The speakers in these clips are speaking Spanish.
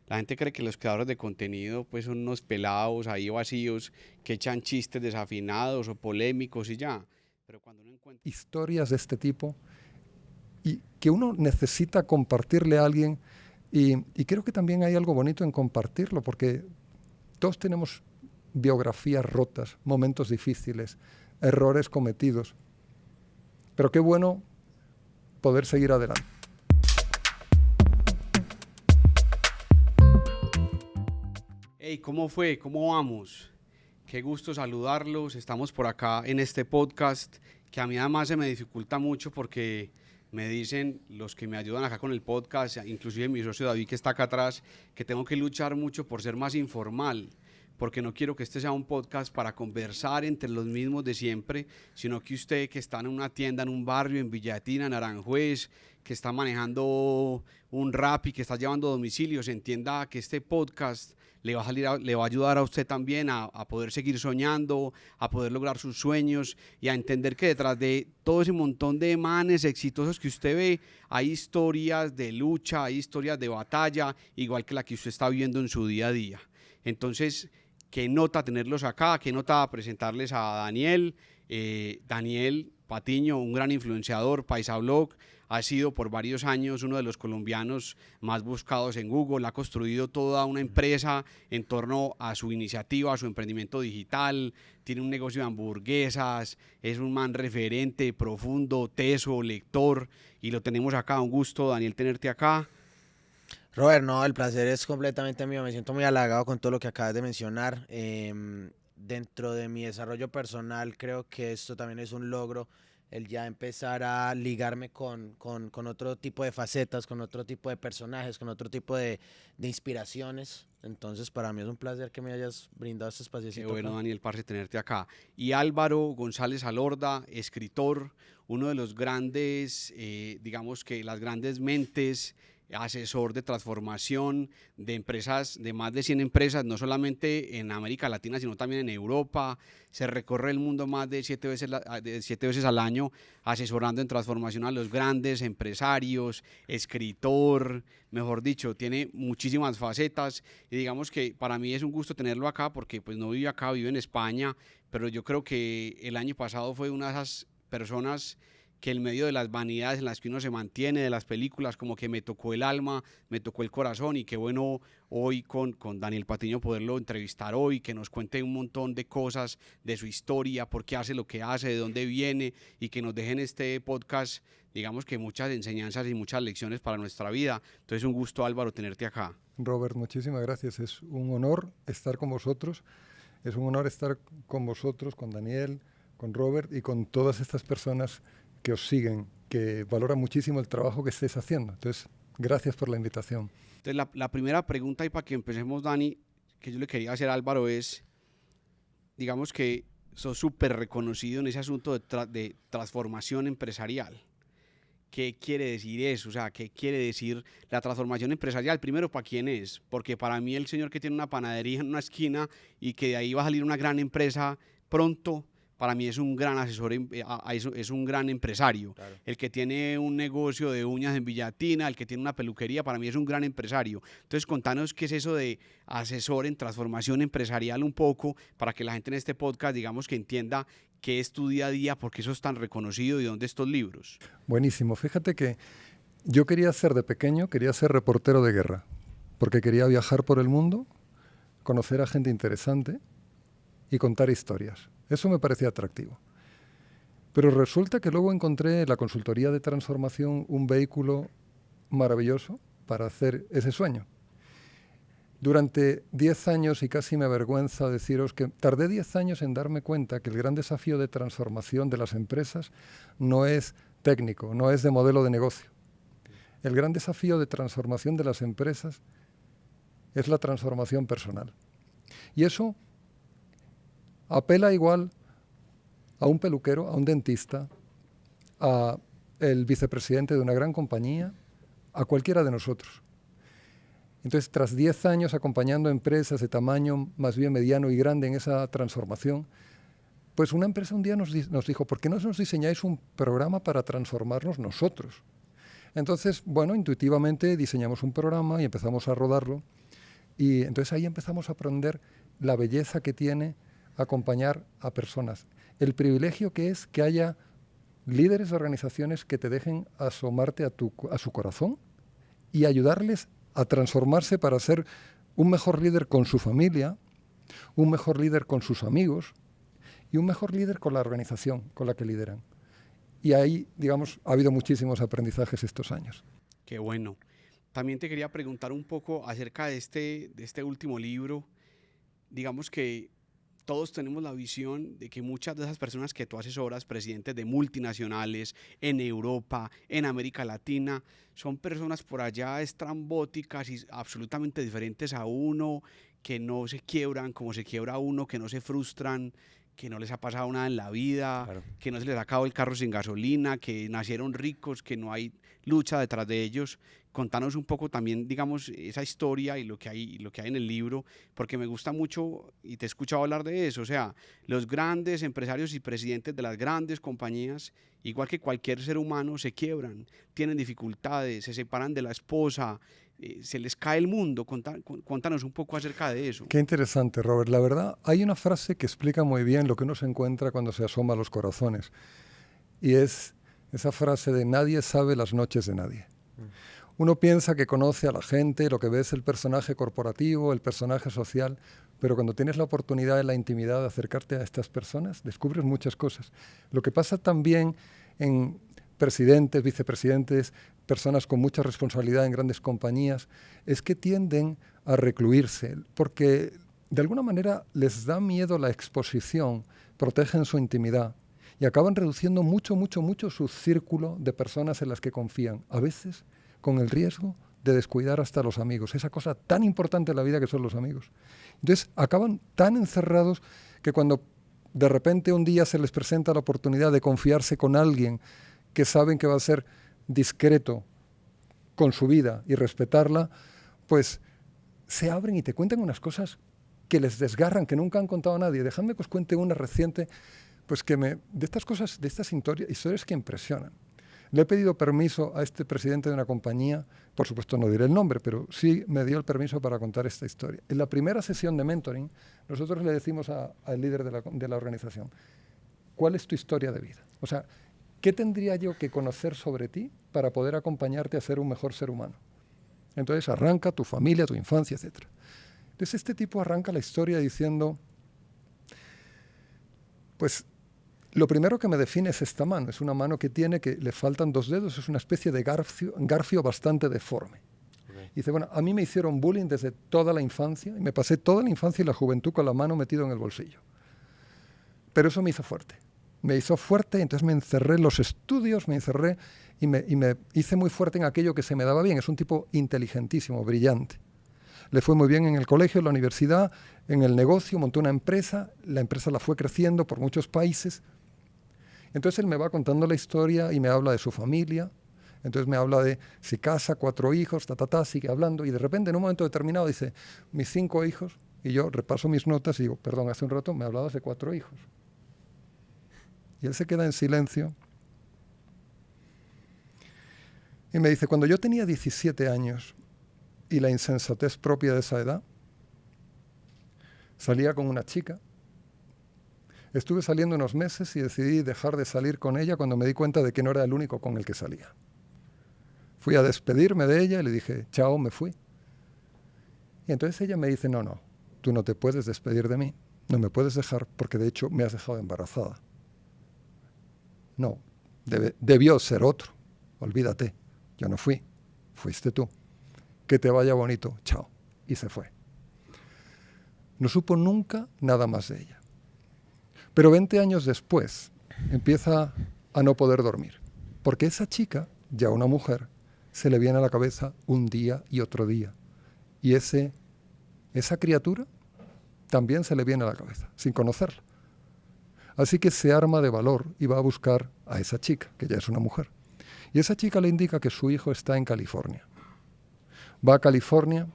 La gente cree que los creadores de contenido pues son unos pelados ahí vacíos que echan chistes desafinados o polémicos y ya. Pero cuando uno encuentra historias de este tipo y que uno necesita compartirle a alguien y creo que también hay algo bonito en compartirlo porque todos tenemos biografías rotas, momentos difíciles, errores cometidos, pero qué bueno poder seguir adelante. hey, ¿cómo fue? ¿Cómo vamos? Qué gusto saludarlos. Estamos por acá en este podcast que a mí además se me dificulta mucho porque me dicen los que me ayudan acá con el podcast, inclusive mi socio David que está acá atrás, que tengo que luchar mucho por ser más informal, porque no quiero que este sea un podcast para conversar entre los mismos de siempre, sino que usted que está en una tienda, en un barrio, en Villatina, en Aranjuez, que está manejando un Rappi, que está llevando domicilios, entienda que este podcast le va a ayudar a usted también a poder seguir soñando, a poder lograr sus sueños y a entender que detrás de todo ese montón de manes exitosos que usted ve, hay historias de lucha, hay historias de batalla, igual que la que usted está viviendo en su día a día. Entonces, qué nota tenerlos acá, qué nota presentarles a Daniel. Daniel Patiño, un gran influenciador, Paisablog, ha sido por varios años uno de los colombianos más buscados en Google, ha construido toda una empresa en torno a su iniciativa, a su emprendimiento digital, tiene un negocio de hamburguesas, es un man referente, profundo, teso, lector, y lo tenemos acá. Un gusto, Daniel, tenerte acá. Robert, no, el placer es completamente mío. Me siento muy halagado con todo lo que acabas de mencionar. Dentro de mi desarrollo personal, creo que esto también es un logro, el ya empezar a ligarme con otro tipo de facetas, con otro tipo de personajes, con otro tipo de inspiraciones. Entonces, para mí es un placer que me hayas brindado este Qué espaciocito bueno, acá. Daniel, parce, tenerte acá. Y Álvaro González Alorda, escritor, uno de los grandes, digamos que las grandes mentes, asesor de transformación de empresas, de más de 100 empresas, no solamente en América Latina, sino también en Europa. Se recorre el mundo más de 7 veces, de 7 veces al año, asesorando en transformación a los grandes empresarios, escritor, mejor dicho, tiene muchísimas facetas. Y digamos que para mí es un gusto tenerlo acá porque pues no vive acá, vive en España, pero yo creo que el año pasado fue una de esas personas que en medio de las vanidades en las que uno se mantiene, de las películas, como que me tocó el alma, me tocó el corazón, y qué bueno hoy con Daniel Patiño poderlo entrevistar hoy, que nos cuente un montón de cosas de su historia, por qué hace lo que hace, de dónde viene, y que nos deje en este podcast, digamos que muchas enseñanzas y muchas lecciones para nuestra vida. Entonces un gusto, Álvaro, tenerte acá. Robert, muchísimas gracias. Es un honor estar con vosotros. Es un honor estar con vosotros, con Daniel, con Robert y con todas estas personas que os siguen, que valoran muchísimo el trabajo que estáis haciendo. Entonces, gracias por la invitación. Entonces la primera pregunta, y para que empecemos, Dani, que yo le quería hacer a Álvaro es, digamos que sos súper reconocido en ese asunto de transformación empresarial. ¿Qué quiere decir eso? O sea, ¿qué quiere decir la transformación empresarial? Primero, ¿para quién es? Porque para mí el señor que tiene una panadería en una esquina y que de ahí va a salir una gran empresa pronto, para mí es un gran asesor, es un gran empresario. Claro. El que tiene un negocio de uñas en Villatina, el que tiene una peluquería, para mí es un gran empresario. Entonces, contanos qué es eso de asesor en transformación empresarial un poco, para que la gente en este podcast, digamos, que entienda qué es tu día a día, por qué sos tan reconocido y dónde estos libros. Buenísimo. Fíjate que yo quería ser de pequeño, quería ser reportero de guerra, porque quería viajar por el mundo, conocer a gente interesante y contar historias. Eso me parecía atractivo. Pero resulta que luego encontré en la consultoría de transformación un vehículo maravilloso para hacer ese sueño. Durante 10 años, y casi me avergüenza deciros que tardé 10 años en darme cuenta que el gran desafío de transformación de las empresas no es técnico, no es de modelo de negocio. El gran desafío de transformación de las empresas es la transformación personal. Y eso apela igual a un peluquero, a un dentista, a el vicepresidente de una gran compañía, a cualquiera de nosotros. Entonces, tras 10 años acompañando empresas de tamaño más bien mediano y grande en esa transformación, pues una empresa un día nos dijo, ¿por qué no nos diseñáis un programa para transformarnos nosotros? Entonces, bueno, intuitivamente diseñamos un programa y empezamos a rodarlo. Y entonces ahí empezamos a aprender la belleza que tiene acompañar a personas. El privilegio que es que haya líderes de organizaciones que te dejen asomarte a su corazón y ayudarles a transformarse para ser un mejor líder con su familia, un mejor líder con sus amigos y un mejor líder con la organización con la que lideran. Y ahí, digamos, ha habido muchísimos aprendizajes estos años. Qué bueno. También te quería preguntar un poco acerca de este último libro. Digamos que todos tenemos la visión de que muchas de esas personas que tú asesoras, presidentes de multinacionales en Europa, en América Latina, son personas por allá estrambóticas y absolutamente diferentes a uno, que no se quiebran como se quiebra uno, que no se frustran, que no les ha pasado nada en la vida, Claro. que no se les ha acabado el carro sin gasolina, que nacieron ricos, que no hay lucha detrás de ellos. Contanos un poco también, digamos, esa historia y lo que hay en el libro, porque me gusta mucho y te he escuchado hablar de eso. O sea, los grandes empresarios y presidentes de las grandes compañías, igual que cualquier ser humano, se quiebran, tienen dificultades, se separan de la esposa, se les cae el mundo. Contanos un poco acerca de eso. Qué interesante, Robert. La verdad, hay una frase que explica muy bien lo que uno se encuentra cuando se asoma a los corazones. Y es esa frase de nadie sabe las noches de nadie. Uno piensa que conoce a la gente, lo que ve es el personaje corporativo, el personaje social, pero cuando tienes la oportunidad en la intimidad de acercarte a estas personas, descubres muchas cosas. Lo que pasa también en presidentes, vicepresidentes, personas con mucha responsabilidad en grandes compañías, es que tienden a recluirse, porque de alguna manera les da miedo la exposición, protegen su intimidad y acaban reduciendo mucho su círculo de personas en las que confían, a veces con el riesgo de descuidar hasta los amigos, esa cosa tan importante en la vida que son los amigos. Entonces acaban tan encerrados que cuando de repente un día se les presenta la oportunidad de confiarse con alguien que saben que va a ser discreto con su vida y respetarla, pues se abren y te cuentan unas cosas que les desgarran, que nunca han contado a nadie. Dejadme que os cuente una reciente, pues de estas cosas, de estas historias que impresionan. Le he pedido permiso a este presidente de una compañía, por supuesto no diré el nombre, pero sí me dio el permiso para contar esta historia. En la primera sesión de mentoring, nosotros le decimos al líder de la organización, ¿cuál es tu historia de vida? O sea, ¿qué tendría yo que conocer sobre ti para poder acompañarte a ser un mejor ser humano? Entonces arranca tu familia, tu infancia, etc. Entonces este tipo arranca la historia diciendo, pues lo primero que me define es esta mano. Es una mano que le faltan 2 dedos, es una especie de garfio bastante deforme. Okay. Dice, bueno, a mí me hicieron bullying desde toda la infancia y me pasé toda la infancia y la juventud con la mano metido en el bolsillo. Pero eso me hizo fuerte. Me hizo fuerte, entonces me encerré en los estudios, me encerré y me hice muy fuerte en aquello que se me daba bien. Es un tipo inteligentísimo, brillante. Le fue muy bien en el colegio, en la universidad, en el negocio, montó una empresa, la empresa la fue creciendo por muchos países. Entonces él me va contando la historia y me habla de su familia, entonces me habla de si casa, 4 hijos, sigue hablando y de repente en un momento determinado dice, mis 5 hijos, y yo repaso mis notas y digo, perdón, hace un rato me hablabas de 4 hijos. Y él se queda en silencio y me dice, cuando yo tenía 17 años y la insensatez propia de esa edad, salía con una chica. Estuve saliendo unos meses y decidí dejar de salir con ella cuando me di cuenta de que no era el único con el que salía. Fui a despedirme de ella y le dije, chao, me fui. Y entonces ella me dice, no, tú no te puedes despedir de mí, no me puedes dejar porque de hecho me has dejado embarazada. No, debió ser otro, olvídate, yo no fui, fuiste tú. Que te vaya bonito, chao. Y se fue. No supo nunca nada más de ella. Pero 20 años después empieza a no poder dormir, porque esa chica, ya una mujer, se le viene a la cabeza un día y otro día. Y esa criatura también se le viene a la cabeza, sin conocerla. Así que se arma de valor y va a buscar a esa chica, que ya es una mujer. Y esa chica le indica que su hijo está en California. Va a California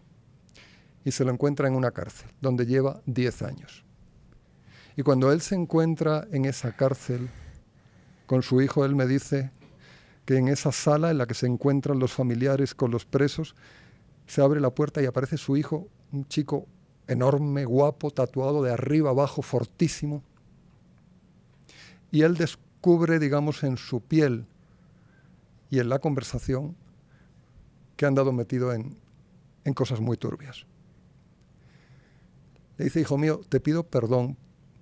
y se lo encuentra en una cárcel, donde lleva 10 años. Y cuando él se encuentra en esa cárcel con su hijo, él me dice que en esa sala en la que se encuentran los familiares con los presos, se abre la puerta y aparece su hijo un chico enorme, guapo, tatuado de arriba abajo, fortísimo. Y él descubre, digamos, en su piel y en la conversación que ha andado metido en cosas muy turbias. Le dice, hijo mío, te pido perdón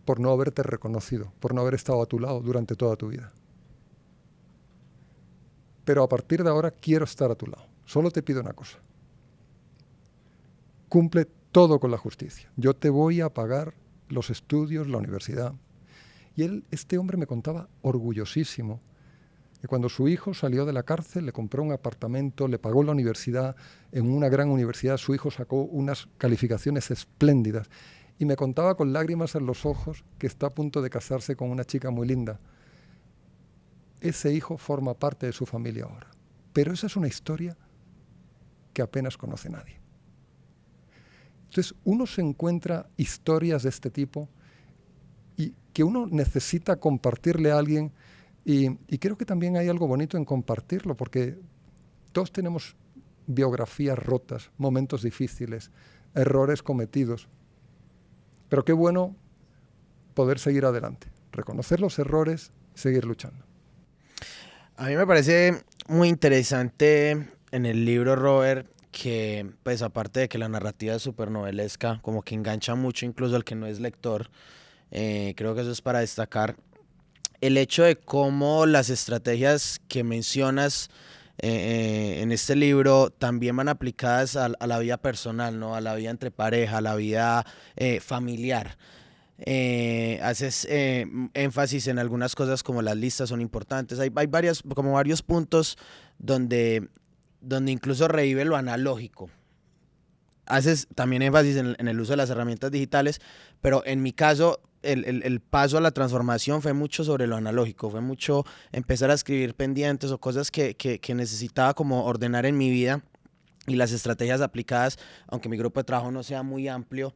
por no haberte reconocido, por no haber estado a tu lado durante toda tu vida. Pero a partir de ahora quiero estar a tu lado. Solo te pido una cosa. Cumple todo con la justicia. Yo te voy a pagar los estudios, la universidad. Y este hombre me contaba orgullosísimo que cuando su hijo salió de la cárcel le compró un apartamento, le pagó la universidad, en una gran universidad su hijo sacó unas calificaciones espléndidas y me contaba con lágrimas en los ojos que está a punto de casarse con una chica muy linda. Ese hijo forma parte de su familia ahora, pero esa es una historia que apenas conoce nadie. Entonces uno se encuentra historias de este tipo y que uno necesita compartirle a alguien. Y creo que también hay algo bonito en compartirlo, porque todos tenemos biografías rotas, momentos difíciles, errores cometidos. Pero qué bueno poder seguir adelante, reconocer los errores y seguir luchando. A mí me parece muy interesante en el libro, Robert, que pues aparte de que la narrativa es súper novelesca, como que engancha mucho incluso al que no es lector, creo que eso es para destacar. El hecho de cómo las estrategias que mencionas en este libro también van aplicadas a la vida personal, ¿no? A la vida entre pareja, a la vida familiar. Haces énfasis en algunas cosas como las listas son importantes. Hay varios puntos donde incluso revive lo analógico. Haces también énfasis en el uso de las herramientas digitales, pero en mi caso el paso a la transformación fue mucho sobre lo analógico, fue mucho empezar a escribir pendientes o cosas que necesitaba como ordenar en mi vida, y las estrategias aplicadas, aunque mi grupo de trabajo no sea muy amplio,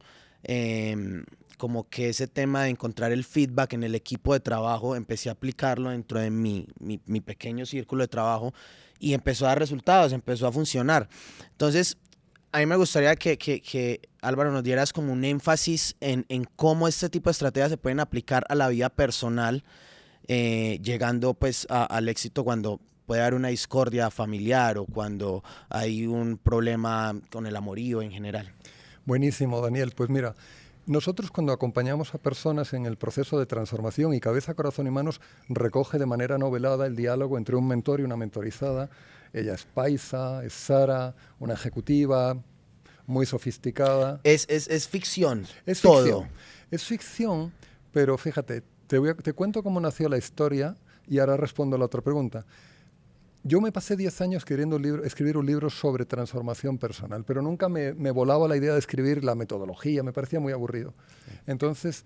como que ese tema de encontrar el feedback en el equipo de trabajo, empecé a aplicarlo dentro de mi pequeño círculo de trabajo y empezó a dar resultados, empezó a funcionar. Entonces, a mí me gustaría que Álvaro nos dieras como un énfasis en cómo este tipo de estrategias se pueden aplicar a la vida personal, llegando pues al éxito cuando puede haber una discordia familiar o cuando hay un problema con el amorío en general. Buenísimo, Daniel. Pues mira, nosotros cuando acompañamos a personas en el proceso de transformación, y Cabeza, Corazón y Manos recoge de manera novelada el diálogo entre un mentor y una mentorizada. Ella es paisa, es Sara, una ejecutiva muy sofisticada. Es ficción. Es todo. Ficción. Es ficción, pero fíjate, te cuento cómo nació la historia y ahora respondo a la otra pregunta. Yo me pasé 10 años queriendo escribir un libro sobre transformación personal, pero nunca me volaba la idea de escribir la metodología, me parecía muy aburrido. Entonces,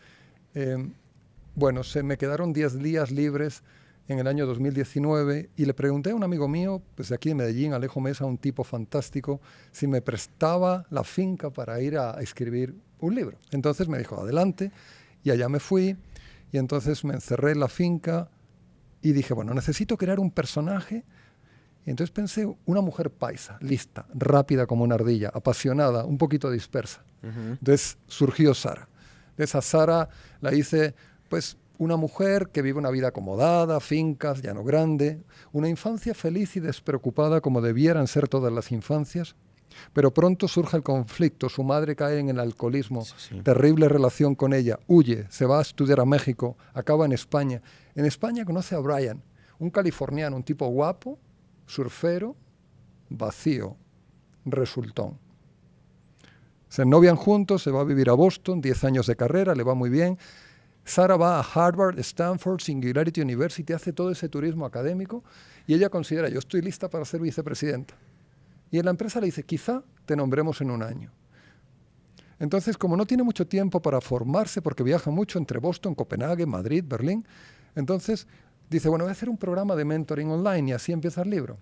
se me quedaron 10 días libres en el año 2019 y le pregunté a un amigo mío, pues de aquí de Medellín, Alejo Mesa, un tipo fantástico, si me prestaba la finca para ir a escribir un libro. Entonces me dijo, adelante, y allá me fui, y entonces me encerré en la finca y dije, bueno, necesito crear un personaje. Y entonces pensé, una mujer paisa, lista, rápida como una ardilla, apasionada, un poquito dispersa. Entonces surgió Sara. De esa Sara la hice, pues, una mujer que vive una vida acomodada, fincas, llano grande, una infancia feliz y despreocupada como debieran ser todas las infancias, pero pronto surge el conflicto, su madre cae en el alcoholismo, terrible relación con ella, huye, se va a estudiar a México, acaba en España. En España conoce a Brian, un californiano, un tipo guapo, surfero, vacío, resultón. Se novian juntos, se va a vivir a Boston, 10 años de carrera, le va muy bien. Sara va a Harvard, Stanford, Singularity University, hace todo ese turismo académico y ella considera, yo estoy lista para ser vicepresidenta. Y en la empresa le dice, quizá te nombremos en un año. Entonces, como no tiene mucho tiempo para formarse, porque viaja mucho entre Boston, Copenhague, Madrid, Berlín, entonces dice, bueno, voy a hacer un programa de mentoring online y así empieza el libro.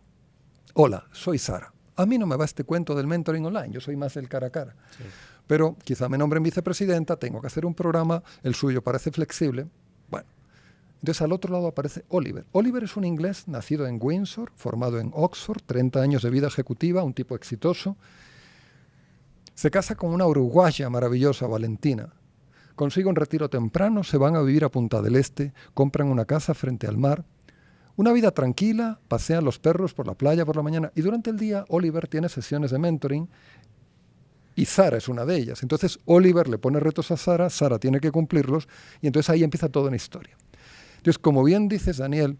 Hola, soy Sara. A mí no me va este cuento del mentoring online, yo soy más del cara a cara. Sí. Pero quizá me nombren vicepresidenta, tengo que hacer un programa, el suyo parece flexible. Bueno, entonces al otro lado aparece Oliver. Oliver es un inglés nacido en Windsor, formado en Oxford, 30 años de vida ejecutiva, un tipo exitoso. Se casa con una uruguaya maravillosa, Valentina. Consigue un retiro temprano, se van a vivir a Punta del Este, compran una casa frente al mar. Una vida tranquila, pasean los perros por la playa por la mañana y durante el día Oliver tiene sesiones de mentoring y Sara es una de ellas. Entonces Oliver le pone retos a Sara, Sara tiene que cumplirlos y entonces ahí empieza toda una historia. Entonces, como bien dices, Daniel,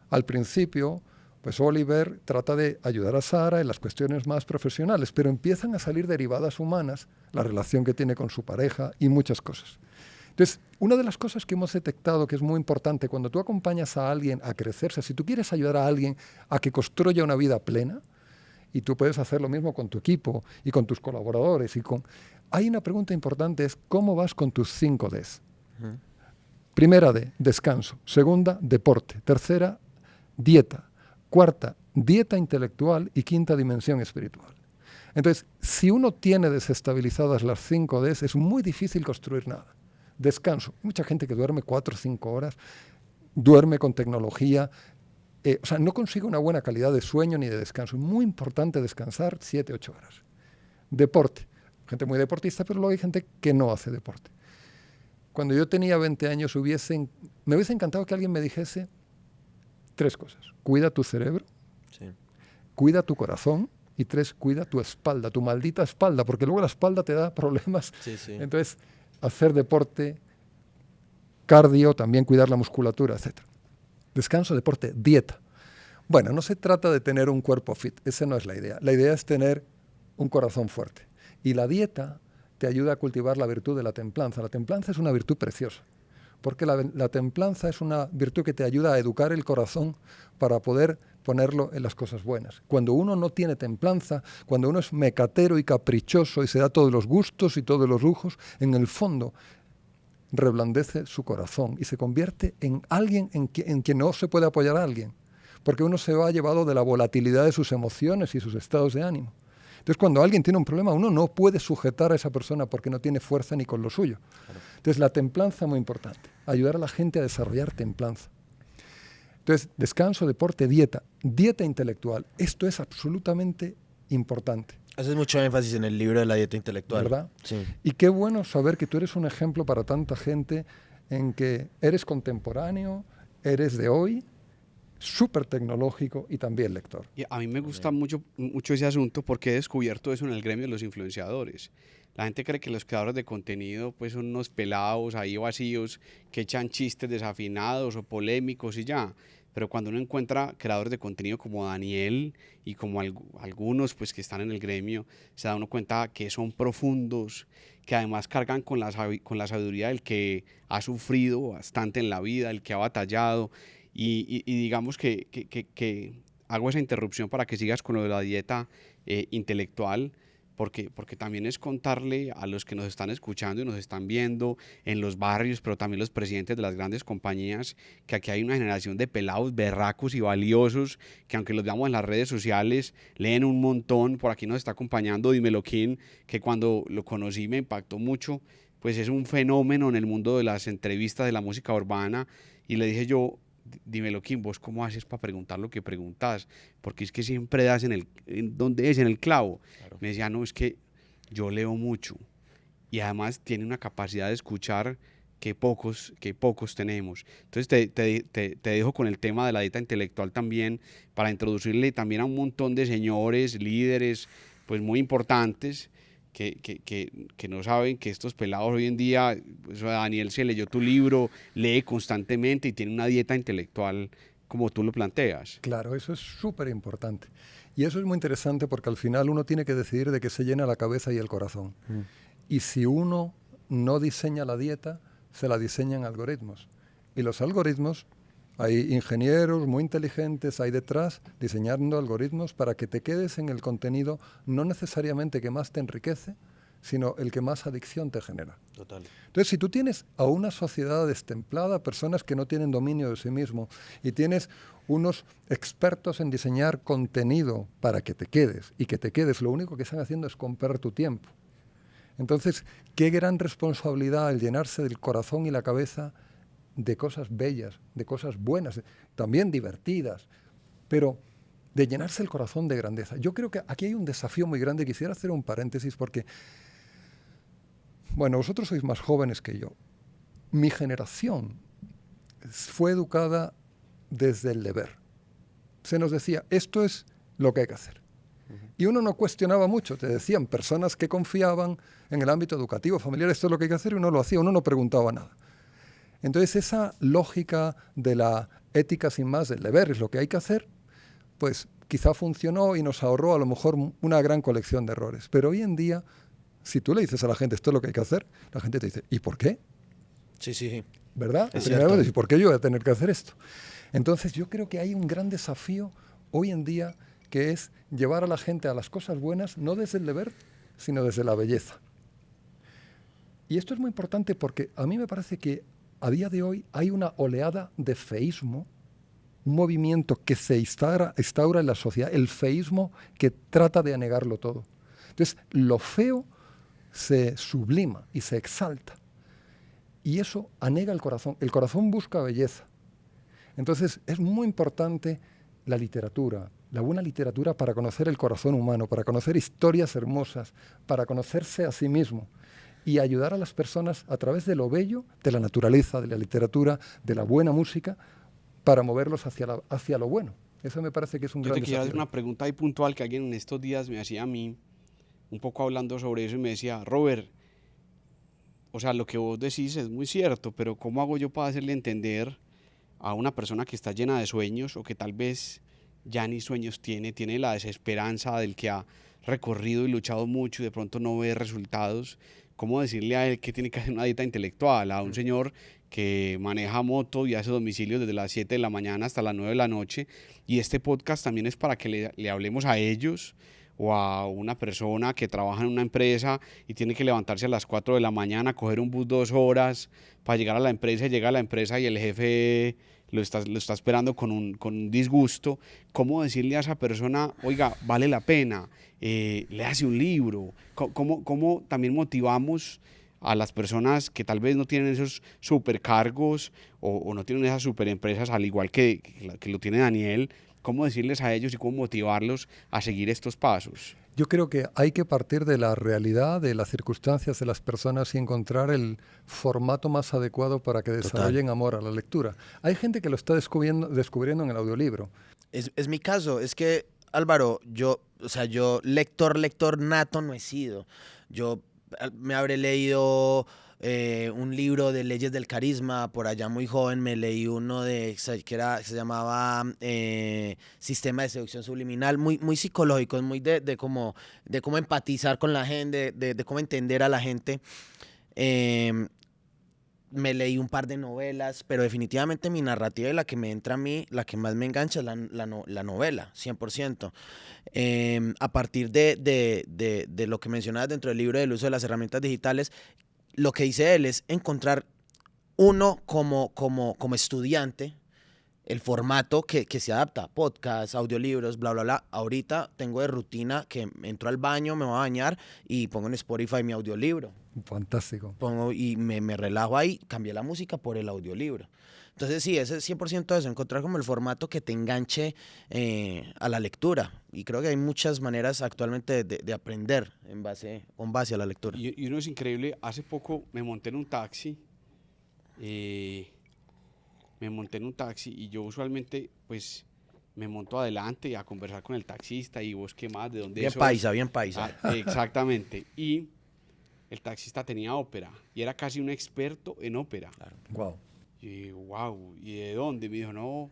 al principio, pues Oliver trata de ayudar a Sara en las cuestiones más profesionales, pero empiezan a salir derivadas humanas, la relación que tiene con su pareja y muchas cosas. Entonces, una de las cosas que hemos detectado que es muy importante cuando tú acompañas a alguien a crecerse, si tú quieres ayudar a alguien a que construya una vida plena, y tú puedes hacer lo mismo con tu equipo y con tus colaboradores, hay una pregunta importante, es ¿cómo vas con tus 5 Ds? Primera D, descanso. Segunda, deporte. Tercera, dieta. Cuarta, dieta intelectual. Y quinta, dimensión espiritual. Entonces, si uno tiene desestabilizadas las 5 Ds, es muy difícil construir nada. Descanso. Mucha gente que duerme 4 o 5 horas, duerme con tecnología, no consigue una buena calidad de sueño ni de descanso. Es muy importante descansar 7, 8 horas. Deporte. Gente muy deportista, pero luego hay gente que no hace deporte. Cuando yo tenía 20 años, me hubiese encantado que alguien me dijese 3 cosas. Cuida tu cerebro, sí. Cuida tu corazón y 3, cuida tu espalda, tu maldita espalda, porque luego la espalda te da problemas. Sí, sí. Entonces, hacer deporte, cardio, también cuidar la musculatura, etc. Descanso, deporte, dieta. Bueno, no se trata de tener un cuerpo fit, esa no es la idea. La idea es tener un corazón fuerte. Y la dieta te ayuda a cultivar la virtud de la templanza. La templanza es una virtud preciosa, porque la templanza es una virtud que te ayuda a educar el corazón para poder ponerlo en las cosas buenas. Cuando uno no tiene templanza, cuando uno es mecatero y caprichoso y se da todos los gustos y todos los lujos, en el fondo reblandece su corazón y se convierte en alguien en quien no se puede apoyar a alguien, porque uno se va llevado de la volatilidad de sus emociones y sus estados de ánimo. Entonces, cuando alguien tiene un problema, uno no puede sujetar a esa persona porque no tiene fuerza ni con lo suyo. Claro. Entonces, la templanza es muy importante, ayudar a la gente a desarrollar templanza. Entonces, descanso, deporte, dieta intelectual. Esto es absolutamente importante. Haces mucho énfasis en el libro de la dieta intelectual. ¿Verdad? Sí. Y qué bueno saber que tú eres un ejemplo para tanta gente en que eres contemporáneo, eres de hoy, súper tecnológico y también lector. Y a mí me gusta mucho ese asunto porque he descubierto eso en el gremio de los influenciadores. La gente cree que los creadores de contenido pues son unos pelados ahí vacíos que echan chistes desafinados o polémicos y ya. Pero cuando uno encuentra creadores de contenido como Daniel y como algunos pues que están en el gremio, se da uno cuenta que son profundos, que además cargan con la sabiduría del que ha sufrido bastante en la vida, el que ha batallado. Y digamos que hago esa interrupción para que sigas con lo de la dieta intelectual, porque también es contarle a los que nos están escuchando y nos están viendo en los barrios, pero también los presidentes de las grandes compañías, que aquí hay una generación de pelados berracos y valiosos, que aunque los veamos en las redes sociales, leen un montón. Por aquí nos está acompañando Dímelo King, que cuando lo conocí me impactó mucho, pues es un fenómeno en el mundo de las entrevistas de la música urbana, y le dije yo, Dímelo King, ¿vos cómo haces para preguntar lo que preguntas? Porque es que siempre das en el clavo. Claro. Me decía, no, es que yo leo mucho y además tiene una capacidad de escuchar que pocos tenemos. Entonces te dejo con el tema de la dieta intelectual también, para introducirle también a un montón de señores, líderes, pues muy importantes, que no saben que estos pelados hoy en día, pues Daniel se leyó tu libro, lee constantemente y tiene una dieta intelectual como tú lo planteas. Claro, eso es súper importante. Y eso es muy interesante porque al final uno tiene que decidir de qué se llena la cabeza y el corazón. Y si uno no diseña la dieta, se la diseñan algoritmos. Y los algoritmos, hay ingenieros muy inteligentes ahí detrás diseñando algoritmos para que te quedes en el contenido no necesariamente que más te enriquece, sino el que más adicción te genera. Total. Entonces, si tú tienes a una sociedad destemplada, personas que no tienen dominio de sí mismo, y tienes unos expertos en diseñar contenido para que te quedes, y que te quedes, lo único que están haciendo es comprar tu tiempo. Entonces, qué gran responsabilidad el llenarse del corazón y la cabeza de cosas bellas, de cosas buenas, también divertidas, pero de llenarse el corazón de grandeza. Yo creo que aquí hay un desafío muy grande. Quisiera hacer un paréntesis porque, bueno, vosotros sois más jóvenes que yo. Mi generación fue educada desde el deber. Se nos decía, esto es lo que hay que hacer. Y uno no cuestionaba mucho, te decían personas que confiaban en el ámbito educativo, familiar, esto es lo que hay que hacer, y uno lo hacía, uno no preguntaba nada. Entonces esa lógica de la ética sin más, del deber, es lo que hay que hacer, pues quizá funcionó y nos ahorró a lo mejor una gran colección de errores. Pero hoy en día, si tú le dices a la gente esto es lo que hay que hacer, la gente te dice, ¿y por qué? Sí. ¿Verdad? Es Primero cierto. decir, ¿por qué yo voy a tener que hacer esto? Entonces yo creo que hay un gran desafío hoy en día que es llevar a la gente a las cosas buenas, no desde el deber, sino desde la belleza. Y esto es muy importante porque a mí me parece que a día de hoy hay una oleada de feísmo, un movimiento que se instaura en la sociedad, el feísmo que trata de anegarlo todo. Entonces, lo feo se sublima y se exalta. Y eso anega el corazón. El corazón busca belleza. Entonces, es muy importante la literatura, la buena literatura para conocer el corazón humano, para conocer historias hermosas, para conocerse a sí mismo y ayudar a las personas a través de lo bello, de la naturaleza, de la literatura, de la buena música, para moverlos hacia lo bueno. Eso me parece que es un Yo gran te quería hacer desafío. una pregunta ahí puntual que alguien en estos días me hacía a mí, un poco hablando sobre eso, y me decía, Robert, o sea, lo que vos decís es muy cierto, pero ¿cómo hago yo para hacerle entender a una persona que está llena de sueños o que tal vez ya ni sueños tiene la desesperanza del que ha recorrido y luchado mucho y de pronto no ve resultados? ¿Cómo decirle a él que tiene que hacer una dieta intelectual? A un señor que maneja moto y hace domicilios desde las 7 de la mañana hasta las 9 de la noche. Y este podcast también es para que le hablemos a ellos o a una persona que trabaja en una empresa y tiene que levantarse a las 4 de la mañana, coger un bus 2 horas para llegar a la empresa, y llega a la empresa y el jefe lo está esperando con un disgusto. ¿Cómo decirle a esa persona, oiga, vale la pena, léase un libro? ¿Cómo también motivamos a las personas que tal vez no tienen esos supercargos o no tienen esas superempresas al igual que lo tiene Daniel? ¿Cómo decirles a ellos y cómo motivarlos a seguir estos pasos? Yo creo que hay que partir de la realidad, de las circunstancias de las personas y encontrar el formato más adecuado para que desarrollen amor a la lectura. Hay gente que lo está descubriendo en el audiolibro. Es mi caso, es que Álvaro, yo lector nato no he sido. Yo me habré leído un libro de Leyes del Carisma, por allá muy joven me leí uno que se llamaba Sistema de Seducción Subliminal, muy psicológico, muy de cómo empatizar con la gente, de cómo entender a la gente. Me leí un par de novelas, pero definitivamente mi narrativa y la que me entra a mí, la que más me engancha es la novela, 100%. A partir de lo que mencionabas dentro del libro del uso de las herramientas digitales, lo que dice él es encontrar uno como estudiante, el formato que se adapta, podcasts, audiolibros, bla, bla, bla. Ahorita tengo de rutina que entro al baño, me voy a bañar y pongo en Spotify mi audiolibro. Fantástico. Pongo y me relajo ahí, cambié la música por el audiolibro. Entonces sí, ese es 100% eso, encontrar como el formato que te enganche a la lectura. Y creo que hay muchas maneras actualmente de aprender con base a la lectura. Y uno es increíble, hace poco me monté en un taxi, y yo usualmente pues me monto adelante a conversar con el taxista y vos qué más, de dónde Bien sos. paisa, bien paisa. Exactamente. Y el taxista tenía ópera y era casi un experto en ópera. Claro. Wow. Y wow, ¿y de dónde? Me dijo, no,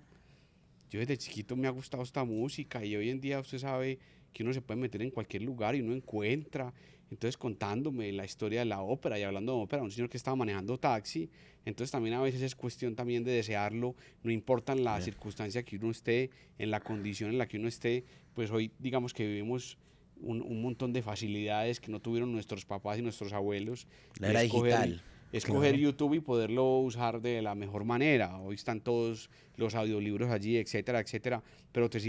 yo desde chiquito me ha gustado esta música y hoy en día usted sabe que uno se puede meter en cualquier lugar y uno encuentra. Entonces contándome la historia de la ópera y hablando de ópera, un señor que estaba manejando taxi. Entonces también a veces es cuestión también de desearlo, no importa en la circunstancia que uno esté, en la condición en la que uno esté. Pues hoy digamos que vivimos un montón de facilidades que no tuvieron nuestros papás y nuestros abuelos. La era digital. Escoger YouTube y poderlo usar de la mejor manera. Hoy están todos los audiolibros allí, etcétera, etcétera. Pero te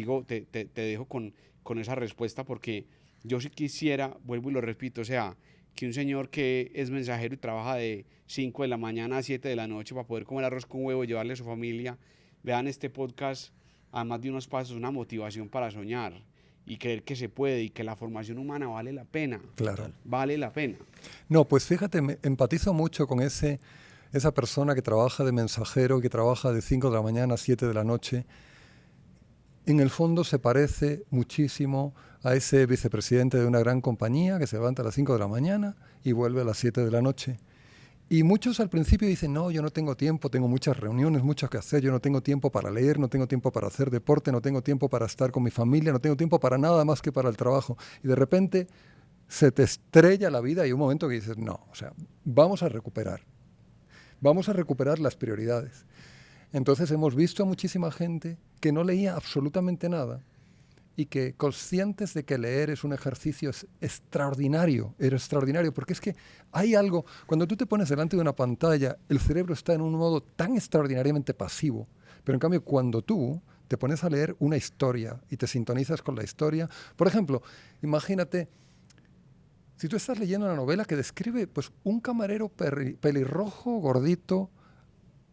dejo con esa respuesta porque yo sí quisiera, vuelvo y lo repito, o sea, que un señor que es mensajero y trabaja de 5 de la mañana a 7 de la noche para poder comer arroz con huevo y llevarle a su familia, vean este podcast además de unos pasos, una motivación para soñar y creer que se puede y que la formación humana vale la pena. Claro. Vale la pena. No, pues fíjate, me empatizo mucho con esa persona que trabaja de mensajero, que trabaja de 5 de la mañana a 7 de la noche. En el fondo se parece muchísimo a ese vicepresidente de una gran compañía que se levanta a las 5 de la mañana y vuelve a las 7 de la noche. Y muchos al principio dicen, no, yo no tengo tiempo, tengo muchas reuniones, mucho que hacer, yo no tengo tiempo para leer, no tengo tiempo para hacer deporte, no tengo tiempo para estar con mi familia, no tengo tiempo para nada más que para el trabajo. Y de repente se te estrella la vida y hay un momento que dices, no, o sea, vamos a recuperar las prioridades. Entonces hemos visto a muchísima gente que no leía absolutamente nada y que conscientes de que leer es un ejercicio extraordinario, porque es que hay algo, cuando tú te pones delante de una pantalla, el cerebro está en un modo tan extraordinariamente pasivo, pero en cambio cuando tú te pones a leer una historia y te sintonizas con la historia, por ejemplo, imagínate, si tú estás leyendo una novela que describe pues, un camarero pelirrojo, gordito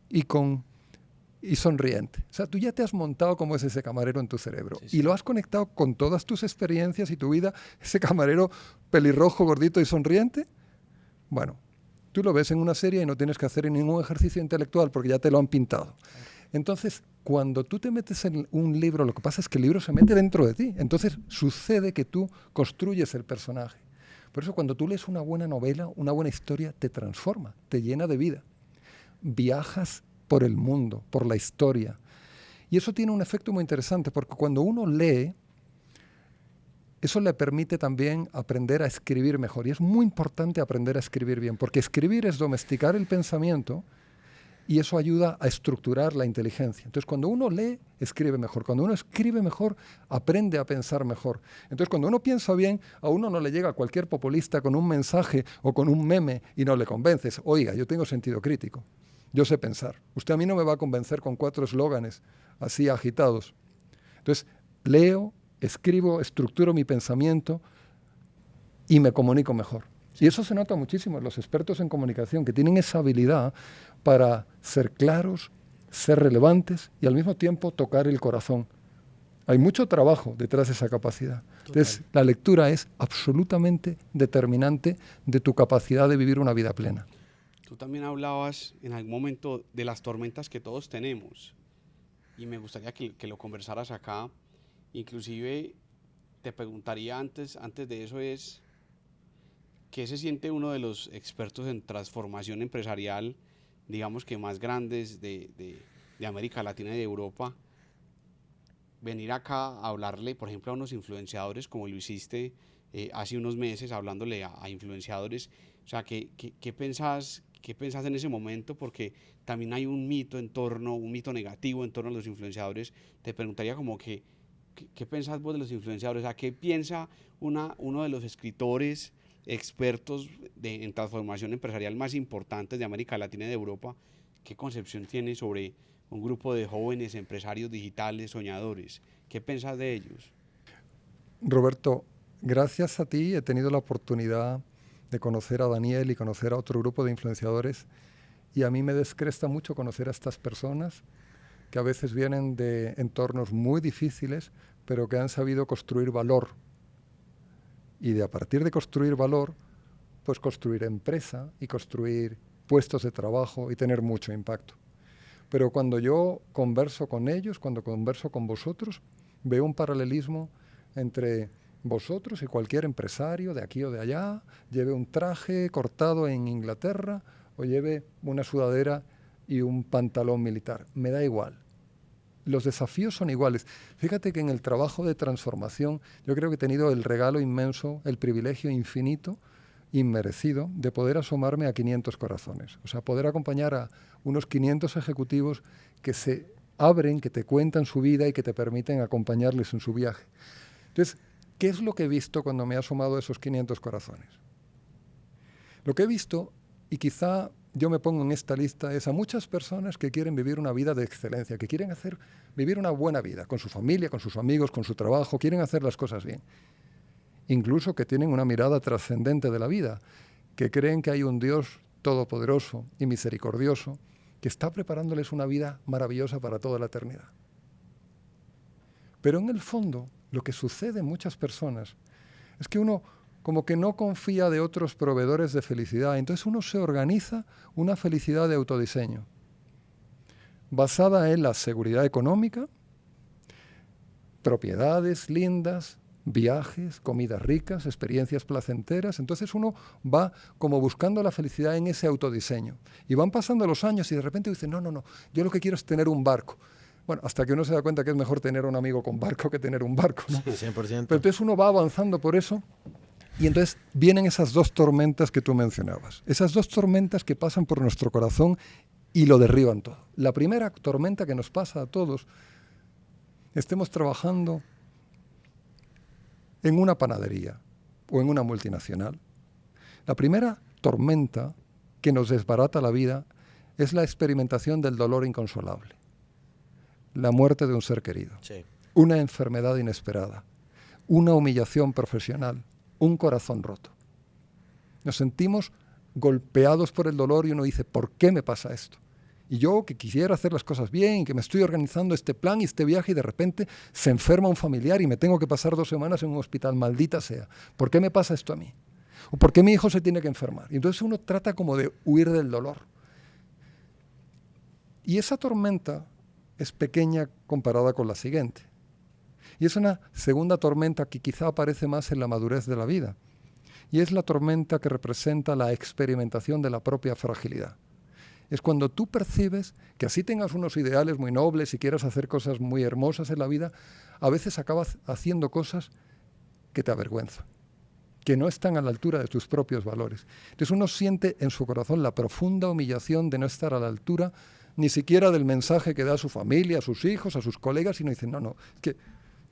y sonriente. O sea, tú ya te has montado cómo es ese camarero en tu cerebro. Sí, sí. Y lo has conectado con todas tus experiencias y tu vida, ese camarero pelirrojo, gordito y sonriente. Bueno, tú lo ves en una serie y no tienes que hacer ningún ejercicio intelectual porque ya te lo han pintado. Entonces, cuando tú te metes en un libro, lo que pasa es que el libro se mete dentro de ti. Entonces, sucede que tú construyes el personaje. Por eso, cuando tú lees una buena novela, una buena historia, te transforma, te llena de vida. Viajas por el mundo, por la historia. Y eso tiene un efecto muy interesante, porque cuando uno lee, eso le permite también aprender a escribir mejor. Y es muy importante aprender a escribir bien, porque escribir es domesticar el pensamiento y eso ayuda a estructurar la inteligencia. Entonces, cuando uno lee, escribe mejor. Cuando uno escribe mejor, aprende a pensar mejor. Entonces, cuando uno piensa bien, a uno no le llega cualquier populista con un mensaje o con un meme y no le convences. Oiga, yo tengo sentido crítico. Yo sé pensar. Usted a mí no me va a convencer con 4 eslóganes así agitados. Entonces, leo, escribo, estructuro mi pensamiento y me comunico mejor. Y eso se nota muchísimo en los expertos en comunicación, que tienen esa habilidad para ser claros, ser relevantes y al mismo tiempo tocar el corazón. Hay mucho trabajo detrás de esa capacidad. Entonces, la lectura es absolutamente determinante de tu capacidad de vivir una vida plena. Tú también hablabas en algún momento de las tormentas que todos tenemos y me gustaría que lo conversaras acá. Inclusive te preguntaría antes de eso es, ¿qué se siente uno de los expertos en transformación empresarial, digamos que más grandes de América Latina y de Europa, venir acá a hablarle, por ejemplo, a unos influenciadores como lo hiciste hace unos meses, hablándole a influenciadores? O sea, ¿qué pensás en ese momento? Porque también hay un mito negativo en torno a los influenciadores. Te preguntaría como que, ¿qué pensás vos de los influenciadores? O sea, ¿qué piensa uno de los escritores expertos en transformación empresarial más importantes de América Latina y de Europa? ¿Qué concepción tiene sobre un grupo de jóvenes empresarios digitales, soñadores? ¿Qué pensás de ellos? Roberto, gracias a ti he tenido la oportunidad de conocer a Daniel y conocer a otro grupo de influenciadores y a mí me descresta mucho conocer a estas personas que a veces vienen de entornos muy difíciles, pero que han sabido construir valor. Y a partir de construir valor, pues construir empresa y construir puestos de trabajo y tener mucho impacto. Pero cuando yo converso con ellos, cuando converso con vosotros, veo un paralelismo entre vosotros y cualquier empresario de aquí o de allá, lleve un traje cortado en Inglaterra o lleve una sudadera y un pantalón militar. Me da igual. Los desafíos son iguales. Fíjate que en el trabajo de transformación yo creo que he tenido el regalo inmenso, el privilegio infinito, inmerecido, de poder asomarme a 500 corazones. O sea, poder acompañar a unos 500 ejecutivos que se abren, que te cuentan su vida y que te permiten acompañarles en su viaje. Entonces, ¿qué es lo que he visto cuando me he asomado a esos 500 corazones? Lo que he visto, y quizá yo me pongo en esta lista, es a muchas personas que quieren vivir una vida de excelencia, que quieren vivir una buena vida, con su familia, con sus amigos, con su trabajo, quieren hacer las cosas bien. Incluso que tienen una mirada trascendente de la vida, que creen que hay un Dios todopoderoso y misericordioso que está preparándoles una vida maravillosa para toda la eternidad. Pero en el fondo, lo que sucede en muchas personas es que uno como que no confía de otros proveedores de felicidad. Entonces uno se organiza una felicidad de autodiseño, basada en la seguridad económica, propiedades lindas, viajes, comidas ricas, experiencias placenteras. Entonces uno va como buscando la felicidad en ese autodiseño. Y van pasando los años y de repente dice, no, yo lo que quiero es tener un barco. Bueno, hasta que uno se da cuenta que es mejor tener un amigo con barco que tener un barco, ¿no? 100%. Pero entonces uno va avanzando por eso y entonces vienen esas dos tormentas que tú mencionabas. Esas dos tormentas que pasan por nuestro corazón y lo derriban todo. La primera tormenta que nos pasa a todos, estemos trabajando en una panadería o en una multinacional. La primera tormenta que nos desbarata la vida es la experimentación del dolor inconsolable. La muerte de un ser querido, Sí. una enfermedad inesperada, una humillación profesional, un corazón roto. Nos sentimos golpeados por el dolor y uno dice, ¿por qué me pasa esto? Y yo que quisiera hacer las cosas bien, que me estoy organizando este plan y este viaje y de repente se enferma un familiar y me tengo que pasar 2 semanas en un hospital, maldita sea. ¿Por qué me pasa esto a mí? ¿O por qué mi hijo se tiene que enfermar? Y entonces uno trata como de huir del dolor. Y esa tormenta es pequeña comparada con la siguiente. Y es una segunda tormenta que quizá aparece más en la madurez de la vida. Y es la tormenta que representa la experimentación de la propia fragilidad. Es cuando tú percibes que así tengas unos ideales muy nobles y quieras hacer cosas muy hermosas en la vida, a veces acabas haciendo cosas que te avergüenzan, que no están a la altura de tus propios valores. Entonces uno siente en su corazón la profunda humillación de no estar a la altura ni siquiera del mensaje que da a su familia, a sus hijos, a sus colegas, y no dice, no, es que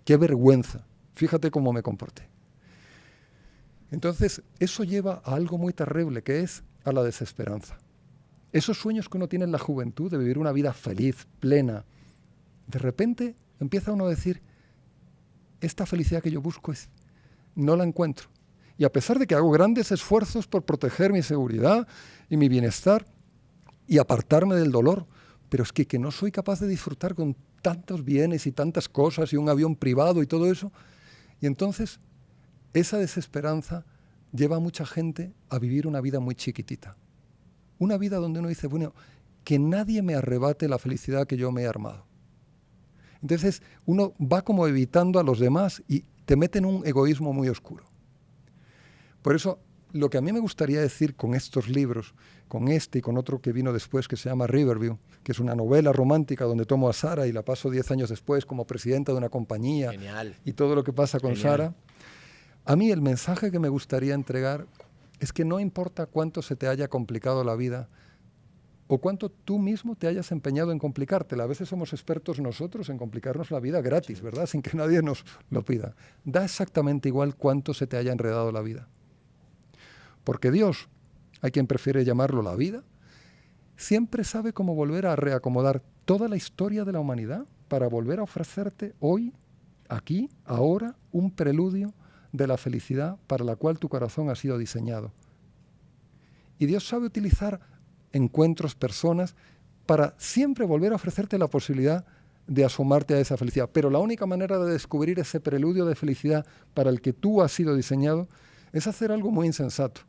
qué vergüenza, fíjate cómo me comporté. Entonces eso lleva a algo muy terrible, que es a la desesperanza. Esos sueños que uno tiene en la juventud de vivir una vida feliz, plena, de repente empieza uno a decir, esta felicidad que yo busco no la encuentro. Y a pesar de que hago grandes esfuerzos por proteger mi seguridad y mi bienestar y apartarme del dolor, pero es que no soy capaz de disfrutar con tantos bienes y tantas cosas y un avión privado y todo eso. Y entonces esa desesperanza lleva a mucha gente a vivir una vida muy chiquitita. Una vida donde uno dice, bueno, que nadie me arrebate la felicidad que yo me he armado. Entonces uno va como evitando a los demás y te mete en un egoísmo muy oscuro. Por eso, lo que a mí me gustaría decir con estos libros, con este y con otro que vino después que se llama Riverview, que es una novela romántica donde tomo a Sara y la paso 10 años después como presidenta de una compañía. Genial. Y todo lo que pasa con Genial. Sara. A mí el mensaje que me gustaría entregar es que no importa cuánto se te haya complicado la vida o cuánto tú mismo te hayas empeñado en complicártela. A veces somos expertos nosotros en complicarnos la vida gratis, ¿verdad? Sin que nadie nos lo pida. Da exactamente igual cuánto se te haya enredado la vida. Porque Dios, hay quien prefiere llamarlo la vida, siempre sabe cómo volver a reacomodar toda la historia de la humanidad para volver a ofrecerte hoy, aquí, ahora, un preludio de la felicidad para la cual tu corazón ha sido diseñado. Y Dios sabe utilizar encuentros, personas, para siempre volver a ofrecerte la posibilidad de asomarte a esa felicidad. Pero la única manera de descubrir ese preludio de felicidad para el que tú has sido diseñado es hacer algo muy insensato.